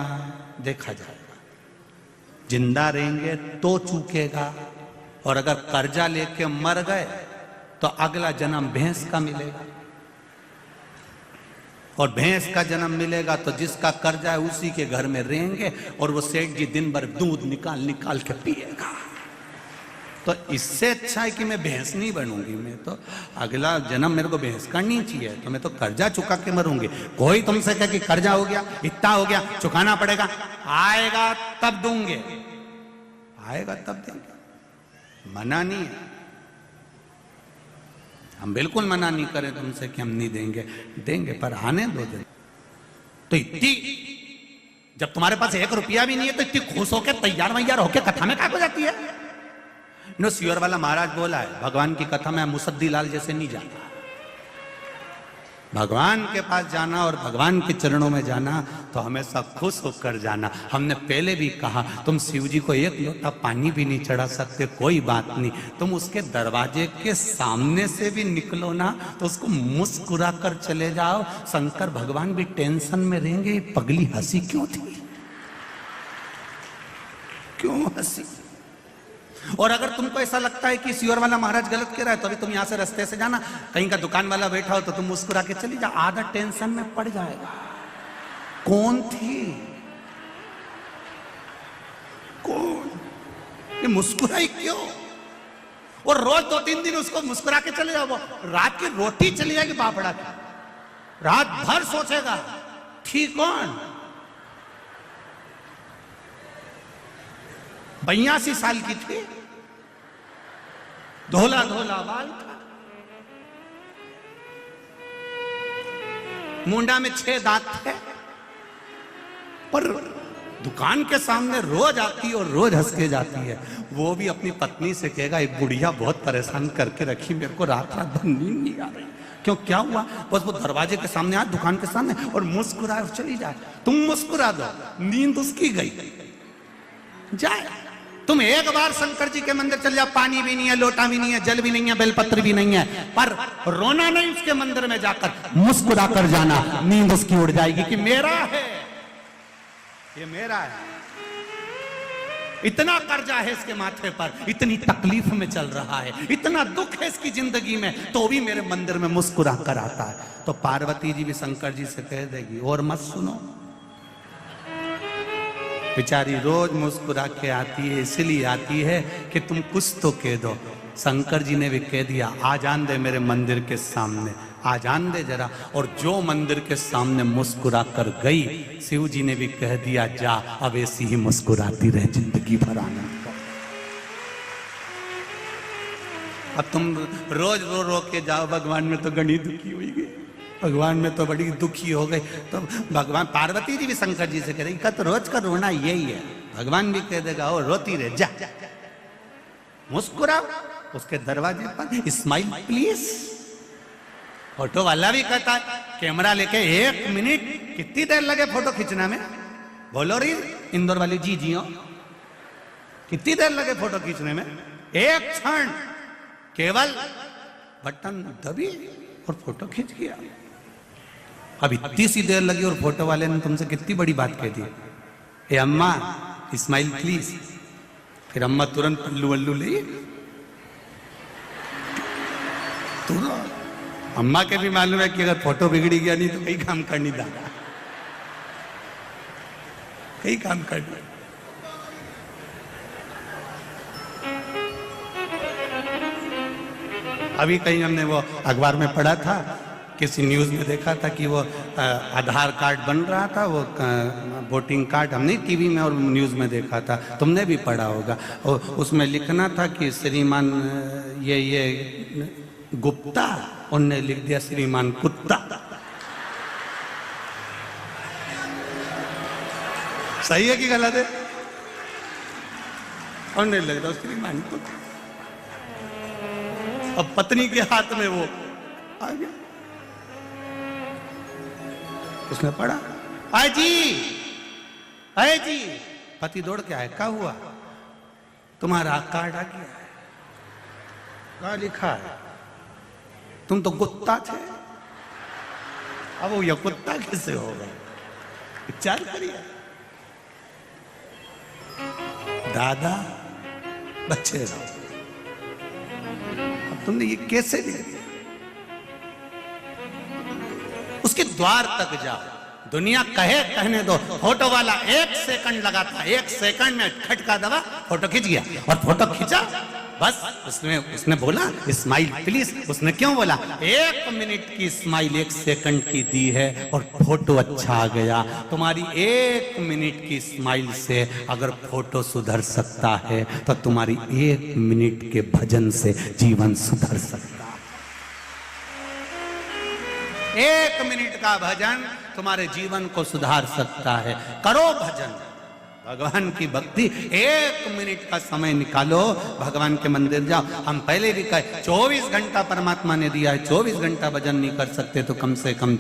देखा जाएगा। जिंदा रहेंगे तो चूकेगा, और अगर कर्जा लेके मर गए तो अगला जन्म भैंस का मिलेगा, और भैंस का जन्म मिलेगा तो जिसका कर्जा है उसी के घर में रहेंगे और वो सेठ जी दिन भर दूध निकाल निकाल के पिएगा। तो इससे अच्छा है कि मैं भैंस नहीं बनूंगी, मैं तो अगला जन्म मेरे को भैंस करनी चाहिए, तो मैं तो कर्जा चुका के मरूंगी। कोई तुमसे कहे कि कर्जा हो गया, इतना हो गया, चुकाना पड़ेगा, आएगा तब दूंगे, आएगा तब देंगे, मना नहीं है। हम बिल्कुल मना नहीं करें तुमसे कि हम नहीं देंगे, देंगे, पर आने दो दिन। तो इतनी जब तुम्हारे पास 1 रुपया भी नहीं है तो इतनी खुश होकर तैयार वैयार होकर कथा में काय हो जाती है? नो, सियोर वाला महाराज बोला है, भगवान की कथा में मुसद्दी लाल जैसे नहीं जाना। भगवान के पास जाना और भगवान के चरणों में जाना तो हमेशा खुश होकर जाना। हमने पहले भी कहा, तुम शिव जी को 1 लोटा पानी भी नहीं चढ़ा सकते, कोई बात नहीं, तुम उसके दरवाजे के सामने से भी निकलो ना तो उसको मुस्कुरा कर चले जाओ। शंकर भगवान भी टेंशन में रहेंगे, पगली हंसी क्यों थी, क्यों हंसी? और अगर तुमको ऐसा लगता है कि सियोर वाला महाराज गलत कह रहा है तो अभी तुम यहां से रास्ते से जाना, कहीं का दुकान वाला बैठा हो तो तुम मुस्कुरा के चली जा, आधा टेंशन में पड़ जाएगा। कौन थी, कौन, ये मुस्कुराई क्यों? और रोज 2-3 दिन उसको मुस्कुरा के चले जाओ, रात की रोटी चली जाएगी पापड़ा की, रात भर सोचेगा ठीक कौन? 82 साल की थी, धोला धोला बाल था, मुंडा में 6 दांत थे, पर दुकान के सामने रोज आती है और रोज हंस के जाती है। वो भी अपनी पत्नी से कहेगा एक बुढ़िया बहुत परेशान करके रखी, मेरे को रात रात भर नींद नहीं आ रही। क्यों, क्या हुआ? बस वो दरवाजे के सामने आए, दुकान के सामने, और मुस्कुराए और चली जाए। तुम मुस्कुरा दो, नींद उसकी गई जाए। तुम एक बार शंकर जी के मंदिर चल जाओ, पानी भी नहीं है, लोटा भी नहीं है, जल भी नहीं है, बेलपत्र भी नहीं है, पर रोना नहीं उसके मंदिर में जाकर, मुस्कुरा कर जाना, नींद उसकी उड़ जाएगी कि मेरा है, ये मेरा है। इतना कर्जा है इसके माथे पर, इतनी तकलीफ में चल रहा है, इतना दुख है इसकी जिंदगी में, तो भी मेरे मंदिर में मुस्कुरा कर आता है। तो पार्वती जी भी शंकर जी से कह देगी और मत सुनो, बेचारी रोज मुस्कुरा के आती है, इसलिए आती है कि तुम कुछ तो कह दो। शंकर जी ने भी कह दिया, आ जान दे मेरे मंदिर के सामने, आ जान दे जरा। और जो मंदिर के सामने मुस्कुरा कर गई, शिव जी ने भी कह दिया, जा अब ऐसी ही मुस्कुराती रहे जिंदगी भर आनंद कर। अब तुम रोज रो रो के जाओ, भगवान में तो गणी दुखी हुई गई, भगवान में तो बड़ी दुखी हो गई। तो भगवान पार्वती जी भी शंकर जी से कह रही, का तो रोज का रोना यही है। भगवान भी कह देगा, ओ रोती रहे, जा मुस्कुराओ। उसके दरवाजे पर स्माइल प्लीज। फोटो वाला भी कहता है, कैमरा लेके 1 मिनट, कितनी देर लगे फोटो खींचना में? बोलो री इंदौर वाली जी जियो, कितनी देर लगे फोटो खींचने में? 1 क्षण, केवल बटन दबी और फोटो खींच गया। अब इतनी सी देर लगी और फोटो वाले ने तुमसे कितनी बड़ी बात कह दी, ए अम्मा स्माइल प्लीज। फिर अम्मा तुरंत पल्लू वल्लू ले, अम्मा के भी मालूम है कि अगर फोटो बिगड़ी गया नहीं तो कई काम करनी दादा, कई काम करनी। अभी कहीं हमने वो अखबार में पढ़ा था, किसी न्यूज में देखा था कि वो आधार कार्ड बन रहा था, वो वोटिंग कार्ड, हमने टीवी में और न्यूज में देखा था, तुमने भी पढ़ा होगा। और उसमें लिखना था कि श्रीमान ये गुप्ता, उनने लिख दिया श्रीमान कुत्ता। सही है कि गलत है? उनने लिख दिया श्रीमान कुत्ता। अब पत्नी के हाथ में वो आ गया, उसने पढ़ा, आए जी, आए जी। पति दौड़ के आए, क्या हुआ? तुम्हारा कार्ड आ गया है। क्या लिखा है? तुम तो कुत्ता थे, अब वो ये कुत्ता कैसे हो गए? विचार करिए दादा, बच्चे रहो, अब तुमने ये कैसे लिख दिया? उसके द्वार तक जाओ, दुनिया कहे कहने दो, फोटो वाला 1 सेकंड लगाता, 1 सेकंड में खटका दबा, फोटो खींच गया। और फोटो खींचा, बस उसने बोला स्माइल प्लीज। उसने क्यों बोला? 1 मिनट की स्माइल 1 सेकंड की दी है और फोटो अच्छा आ गया। तुम्हारी 1 मिनट की स्माइल से अगर फोटो सुधर सकता है तो तुम्हारी 1 मिनट के भजन से जीवन सुधर सकता है। 1 मिनट का भजन तुम्हारे जीवन को सुधार सकता है। करो भजन, भगवान की भक्ति, 1 मिनट का समय निकालो, भगवान के मंदिर जाओ। हम पहले भी कहे 24 घंटा परमात्मा ने दिया है, 24 घंटा भजन नहीं कर सकते तो कम से कम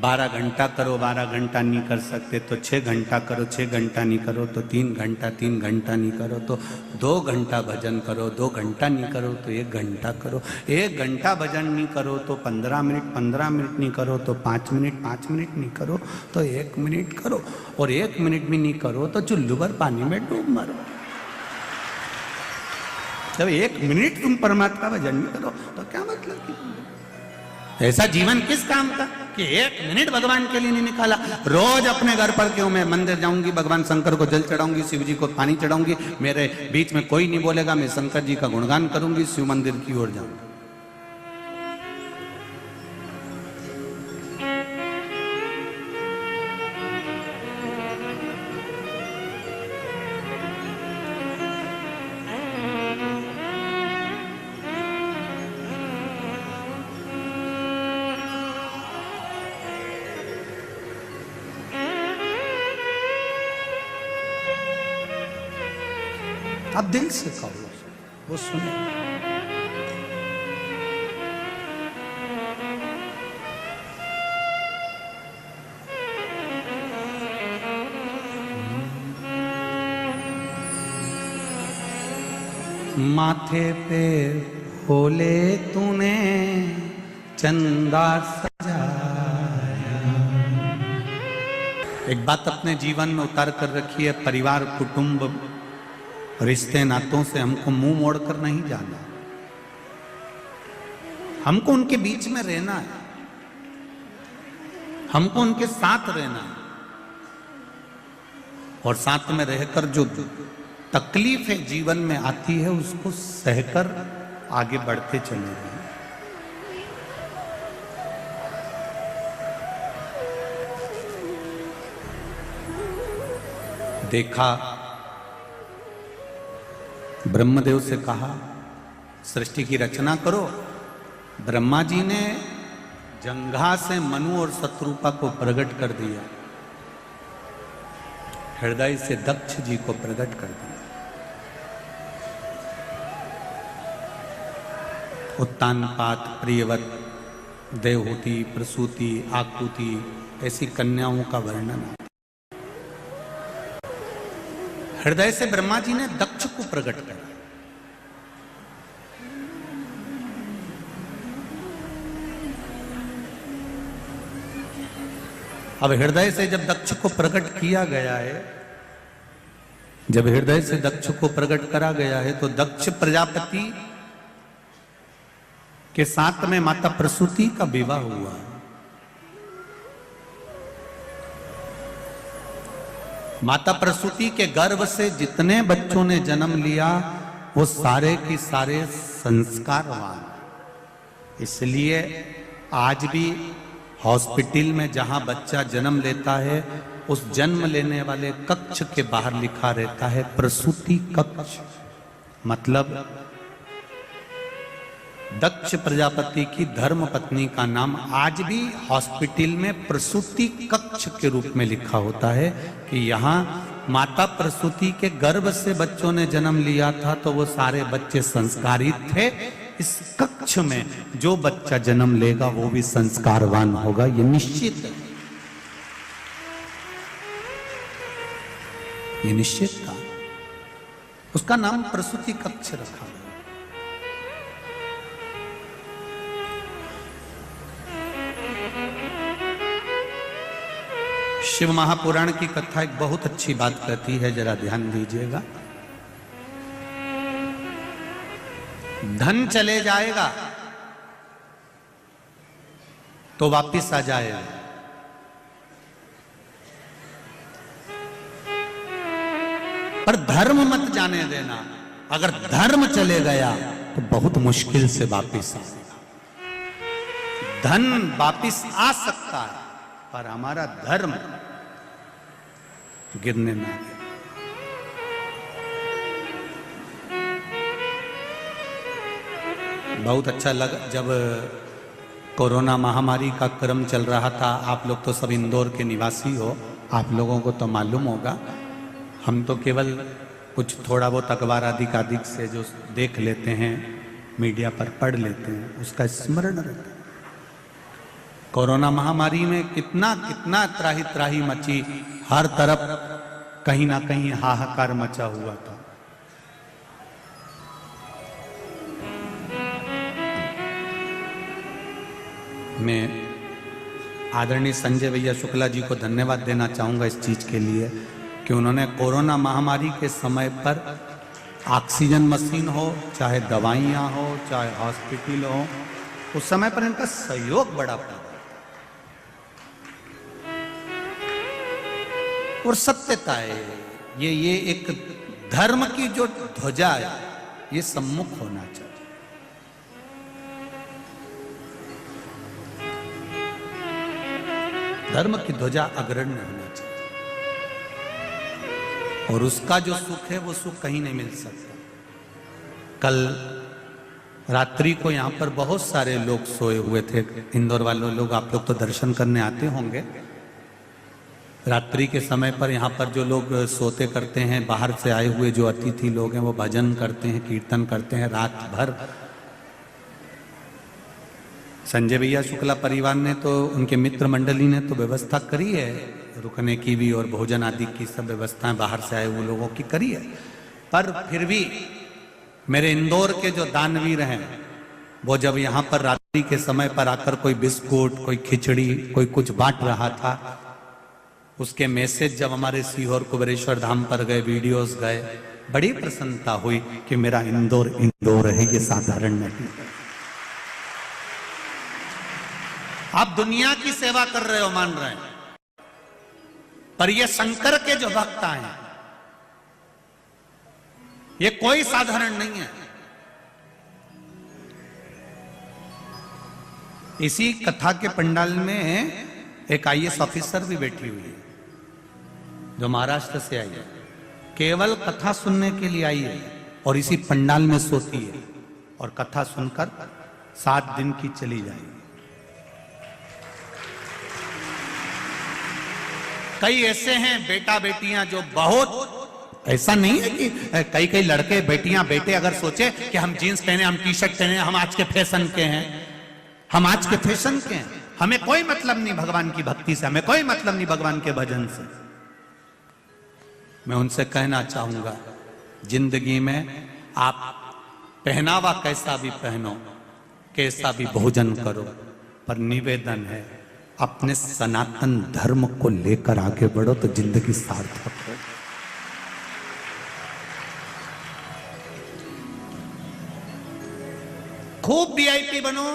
12 घंटा करो। 12 घंटा नहीं कर सकते तो 6 घंटा करो। 6 घंटा नहीं करो तो 3 घंटा। 3 घंटा नहीं करो तो 2 घंटा भजन करो। 2 घंटा नहीं करो तो 1 घंटा करो। 1 घंटा भजन नहीं करो तो 15 मिनट। 15 मिनट नहीं करो तो 5 मिनट। 5 मिनट नहीं करो तो 1 मिनट करो। और 1 मिनट भी नहीं करो तो चुल्लू भर पानी में डूब मरो। जब 1 मिनट तुम परमात्मा भजन नहीं करो तो क्या मतलब? ऐसा जीवन किस काम का कि 1 मिनट भगवान के लिए नहीं निकाला? रोज अपने घर पर क्यों, मैं मंदिर जाऊंगी, भगवान शंकर को जल चढ़ाऊंगी, शिव जी को पानी चढ़ाऊंगी, मेरे बीच में कोई नहीं बोलेगा, मैं शंकर जी का गुणगान करूंगी, शिव मंदिर की ओर जाऊंगी। आप दिल से कहो, वो सुने। माथे पे खोले तूने चंदा सजाया। एक बात अपने जीवन में उतार कर रखी है, परिवार, कुटुंब, रिश्ते नातों से हमको मुंह मोड़कर नहीं जाना, हमको उनके बीच में रहना है, हमको उनके साथ रहना है, और साथ में रहकर जो तकलीफें जीवन में आती है उसको सहकर आगे बढ़ते चले जाएं। देखा, ब्रह्मदेव से कहा सृष्टि की रचना करो। ब्रह्मा जी ने जंघा से मनु और शत्रुपा को प्रकट कर दिया, हृदय से दक्ष जी को प्रकट कर दिया। उत्तानपात, प्रियवत, देवहूति, प्रसूति, आकुति ऐसी कन्याओं का वर्णन है। हृदय से ब्रह्मा जी ने दक्ष को प्रकट किया। अब हृदय से जब दक्ष को प्रकट किया गया है, जब हृदय से दक्ष को प्रकट करा गया है, तो दक्ष प्रजापति के साथ में माता प्रसूति का विवाह हुआ। माता प्रसूति के गर्भ से जितने बच्चों ने जन्म लिया वो सारे की सारे संस्कारवान। इसलिए आज भी हॉस्पिटल में जहां बच्चा जन्म लेता है, उस जन्म लेने वाले कक्ष के बाहर लिखा रहता है प्रसूति कक्ष। मतलब दक्ष प्रजापति की धर्म पत्नी का नाम आज भी हॉस्पिटल में प्रसूति कक्ष के रूप में लिखा होता है कि यहाँ माता प्रसूति के गर्भ से बच्चों ने जन्म लिया था, तो वो सारे बच्चे संस्कारित थे। इस कक्ष में जो बच्चा जन्म लेगा वो भी संस्कारवान होगा, ये निश्चित है, ये निश्चित था। उसका नाम प्रसूति कक्ष रखा गया। शिव महापुराण की कथा एक बहुत अच्छी बात कहती है, जरा ध्यान दीजिएगा। धन चले जाएगा तो वापिस आ जाएगा, पर धर्म मत जाने देना। अगर धर्म चले गया तो बहुत मुश्किल से वापिस आएगा। धन वापिस आ सकता है, पर हमारा धर्म गिरने ना दे। बहुत अच्छा लगा जब कोरोना महामारी का क्रम चल रहा था। आप लोग तो सब इंदौर के निवासी हो, आप लोगों को तो मालूम होगा। हम तो केवल कुछ थोड़ा बहुत अखबार आदि से जो देख लेते हैं, मीडिया पर पढ़ लेते हैं, उसका स्मरण रहता है। कोरोना महामारी में कितना कितना त्राही त्राही मची, हर तरफ कहीं ना कहीं हाहाकार मचा हुआ था। मैं आदरणीय संजय भैया शुक्ला जी को धन्यवाद देना चाहूँगा इस चीज़ के लिए कि उन्होंने कोरोना महामारी के समय पर ऑक्सीजन मशीन हो, चाहे दवाइयाँ हो, चाहे हॉस्पिटल हो, उस समय पर इनका सहयोग बड़ा पड़ा। और सत्यता है, ये एक धर्म की जो ध्वजा है, ये सम्मुख होना चाहिए। धर्म की ध्वजा अग्रण्य होना चाहिए, और उसका जो सुख है वो सुख कहीं नहीं मिल सकता। कल रात्रि को यहाँ पर बहुत सारे लोग सोए हुए थे, इंदौर वाले लोग, आप लोग तो दर्शन करने आते होंगे। रात्रि के समय पर यहाँ पर जो लोग सोते करते हैं, बाहर से आए हुए जो अतिथि लोग हैं वो भजन करते हैं, कीर्तन करते हैं रात भर। संजय भैया शुक्ला परिवार ने तो, उनके मित्र मंडली ने तो व्यवस्था करी है रुकने की भी, और भोजन आदि की सब व्यवस्थाएं बाहर से आए हुए लोगों की करी है। पर फिर भी मेरे इंदौर के जो दानवीर हैं वो जब यहाँ पर रात्रि के समय पर आकर कोई बिस्कुट, कोई खिचड़ी, कोई कुछ बांट रहा था, उसके मैसेज जब हमारे सीहोर कुबेरेश्वर धाम पर गए, वीडियोस गए, बड़ी प्रसन्नता हुई कि मेरा इंदौर इंदौर है, ये साधारण नहीं है। आप दुनिया की सेवा कर रहे हो, मान रहे हैं, पर ये शंकर के जो भक्त आए हैं ये कोई साधारण नहीं है। इसी कथा के पंडाल में एक IAS ऑफिसर भी बैठी हुई है जो महाराष्ट्र से आई है, केवल कथा सुनने के लिए आई है और इसी पंडाल में सोती है और कथा सुनकर 7 दिन की चली जाएगी। कई ऐसे हैं बेटा बेटियां जो बहुत, ऐसा नहीं है कि कई कई लड़के बेटियां बेटे अगर सोचे कि हम जीन्स पहने, हम टी-शर्ट पहने, हम आज के फैशन के हैं, हम आज के फैशन के हैं, हमें कोई मतलब नहीं भगवान की भक्ति से, हमें कोई मतलब नहीं भगवान के भजन से। मैं उनसे कहना चाहूंगा, जिंदगी में आप पहनावा कैसा भी पहनो, कैसा भी भोजन करो, पर निवेदन है अपने सनातन धर्म को लेकर आगे बढ़ो तो जिंदगी सार्थक हो। खूब VIP बनो,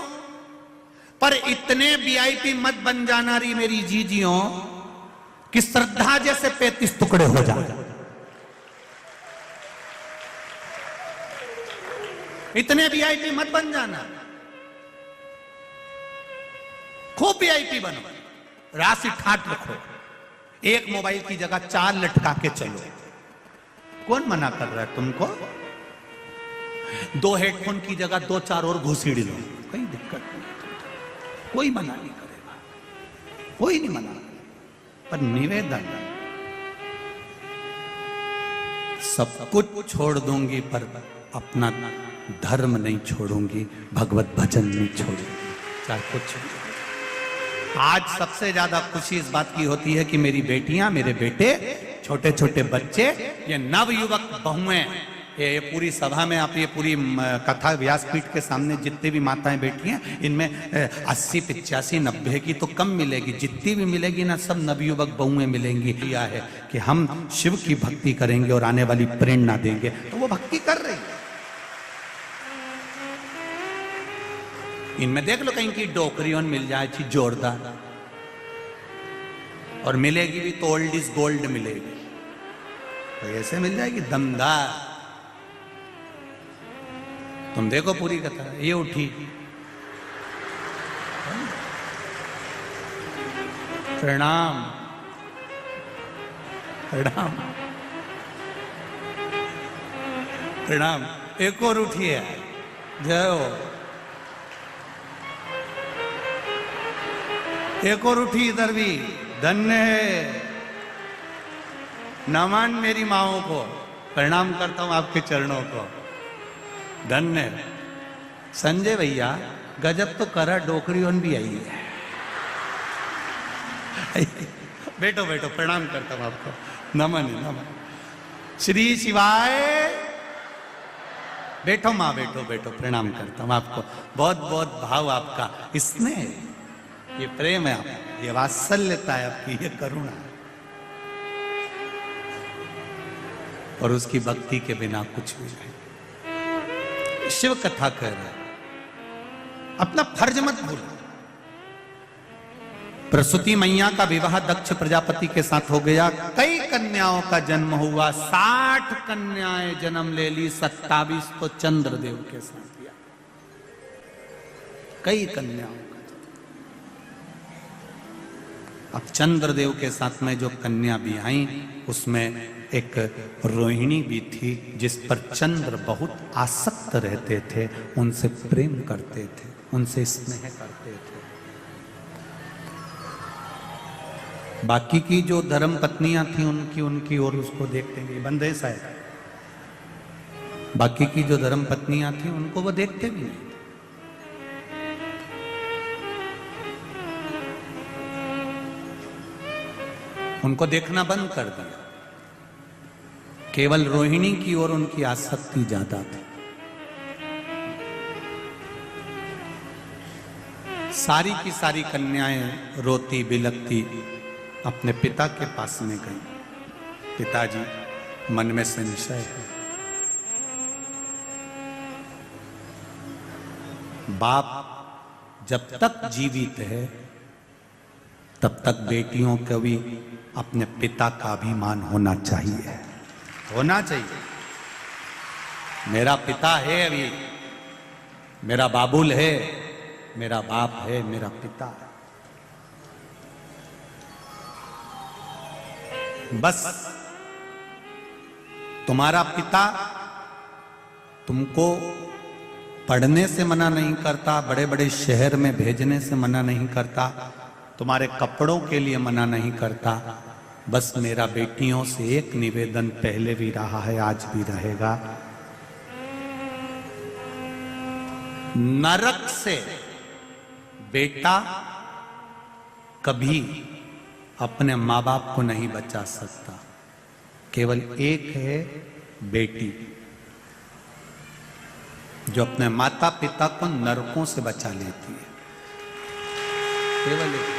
पर इतने VIP मत बन जाना री मेरी जीजियों कि श्रद्धा जैसे 35 टुकड़े हो जाए। इतने VIP मत बन जाना, खूब VIP बनो, राशि ठाट रखो, एक मोबाइल की जगह 4 लटका के चलो। कौन मना कर रहा है तुमको? 2 हेडफोन की जगह 2-4 और घुसीड़ लो, कोई दिक्कत नहीं, कोई मना नहीं करेगा, कोई नहीं मना। पर निवेदन, सब कुछ छोड़ दूंगी पर अपना धर्म नहीं छोड़ूंगी, भगवत भजन नहीं छोड़ूंगी, चाहे कुछ। आज सबसे ज्यादा खुशी इस बात की होती है कि मेरी बेटियां, मेरे बेटे, छोटे छोटे बच्चे, ये नवयुवक बहुएं, ये पूरी सभा में आप ये पूरी कथा व्यासपीठ के सामने जितने भी माताएं बैठी हैं, इनमें 80, 85, 90 की तो कम मिलेगी, जितनी भी मिलेगी ना सब नवयुवक बहुएं मिलेंगी। यह है कि हम शिव की भक्ति करेंगे और आने वाली प्रेरणा देंगे, तो वो भक्ति कर रही है। इनमें देख लो कहीं की डोकरियों मिल जाए अच्छी जोरदार, और मिलेगी भी तो ओल्ड इज गोल्ड मिलेगी, तो ऐसे मिल जाएगी दमदार। तुम देखो पूरी कथा, ये उठी, प्रणाम प्रणाम प्रणाम, एक और उठी है, जय हो, एक और उठी इधर भी, धन्य है। नमन मेरी माओ को, प्रणाम करता हूं आपके चरणों को, धन्य। संजय भैया गजब तो करा, डोकरियों भी आई है। बैठो बैठो, प्रणाम करता हूं आपको, नमन है, नमन। श्री शिवाय, बैठो माँ, बैठो बैठो, प्रणाम करता हूं आपको, बहुत बहुत भाव आपका, इसमें ये प्रेम है आपका, ये वात्सल्यता है आपकी, ये करुणा है, और उसकी भक्ति के बिना कुछ भी नहीं। शिव कथा कह रहे, अपना फर्ज मत भूलो। प्रसूति मैया का विवाह दक्ष प्रजापति के साथ हो गया, कई कन्याओं का जन्म हुआ, 60 कन्याएं जन्म ले ली, 27 तो चंद्रदेव के साथ किया, कई कन्याओं का। अब चंद्रदेव के साथ में जो कन्या भी आई, उसमें एक रोहिणी भी थी, जिस पर चंद्र बहुत आसक्त रहते थे, उनसे प्रेम करते थे, उनसे स्नेह करते थे। बाकी की जो धर्म पत्नियां थी उनकी और उसको देखते नहीं, बंद है शायद। बाकी की जो धर्म पत्नियां थी उनको वो देखते भी नहीं। उनको देखना बंद कर दिया। केवल रोहिणी की ओर उनकी आसक्ति ज्यादा थी। सारी की सारी कन्याएं रोती बिलखती अपने पिता के पास में गई। पिताजी, मन में संशय है। बाप जब तक जीवित है तब तक बेटियों को भी अपने पिता का अभिमान होना चाहिए, होना चाहिए। मेरा पिता है, अभी मेरा बाबुल है, मेरा बाप है, मेरा पिता है। बस तुम्हारा पिता तुमको पढ़ने से मना नहीं करता, बड़े बड़े शहर में भेजने से मना नहीं करता, तुम्हारे कपड़ों के लिए मना नहीं करता। बस मेरा बेटियों से एक निवेदन पहले भी रहा है, आज भी रहेगा। नरक से बेटा कभी अपने माँ बाप को नहीं बचा सकता। केवल एक है बेटी जो अपने माता पिता को नरकों से बचा लेती है, केवल एक।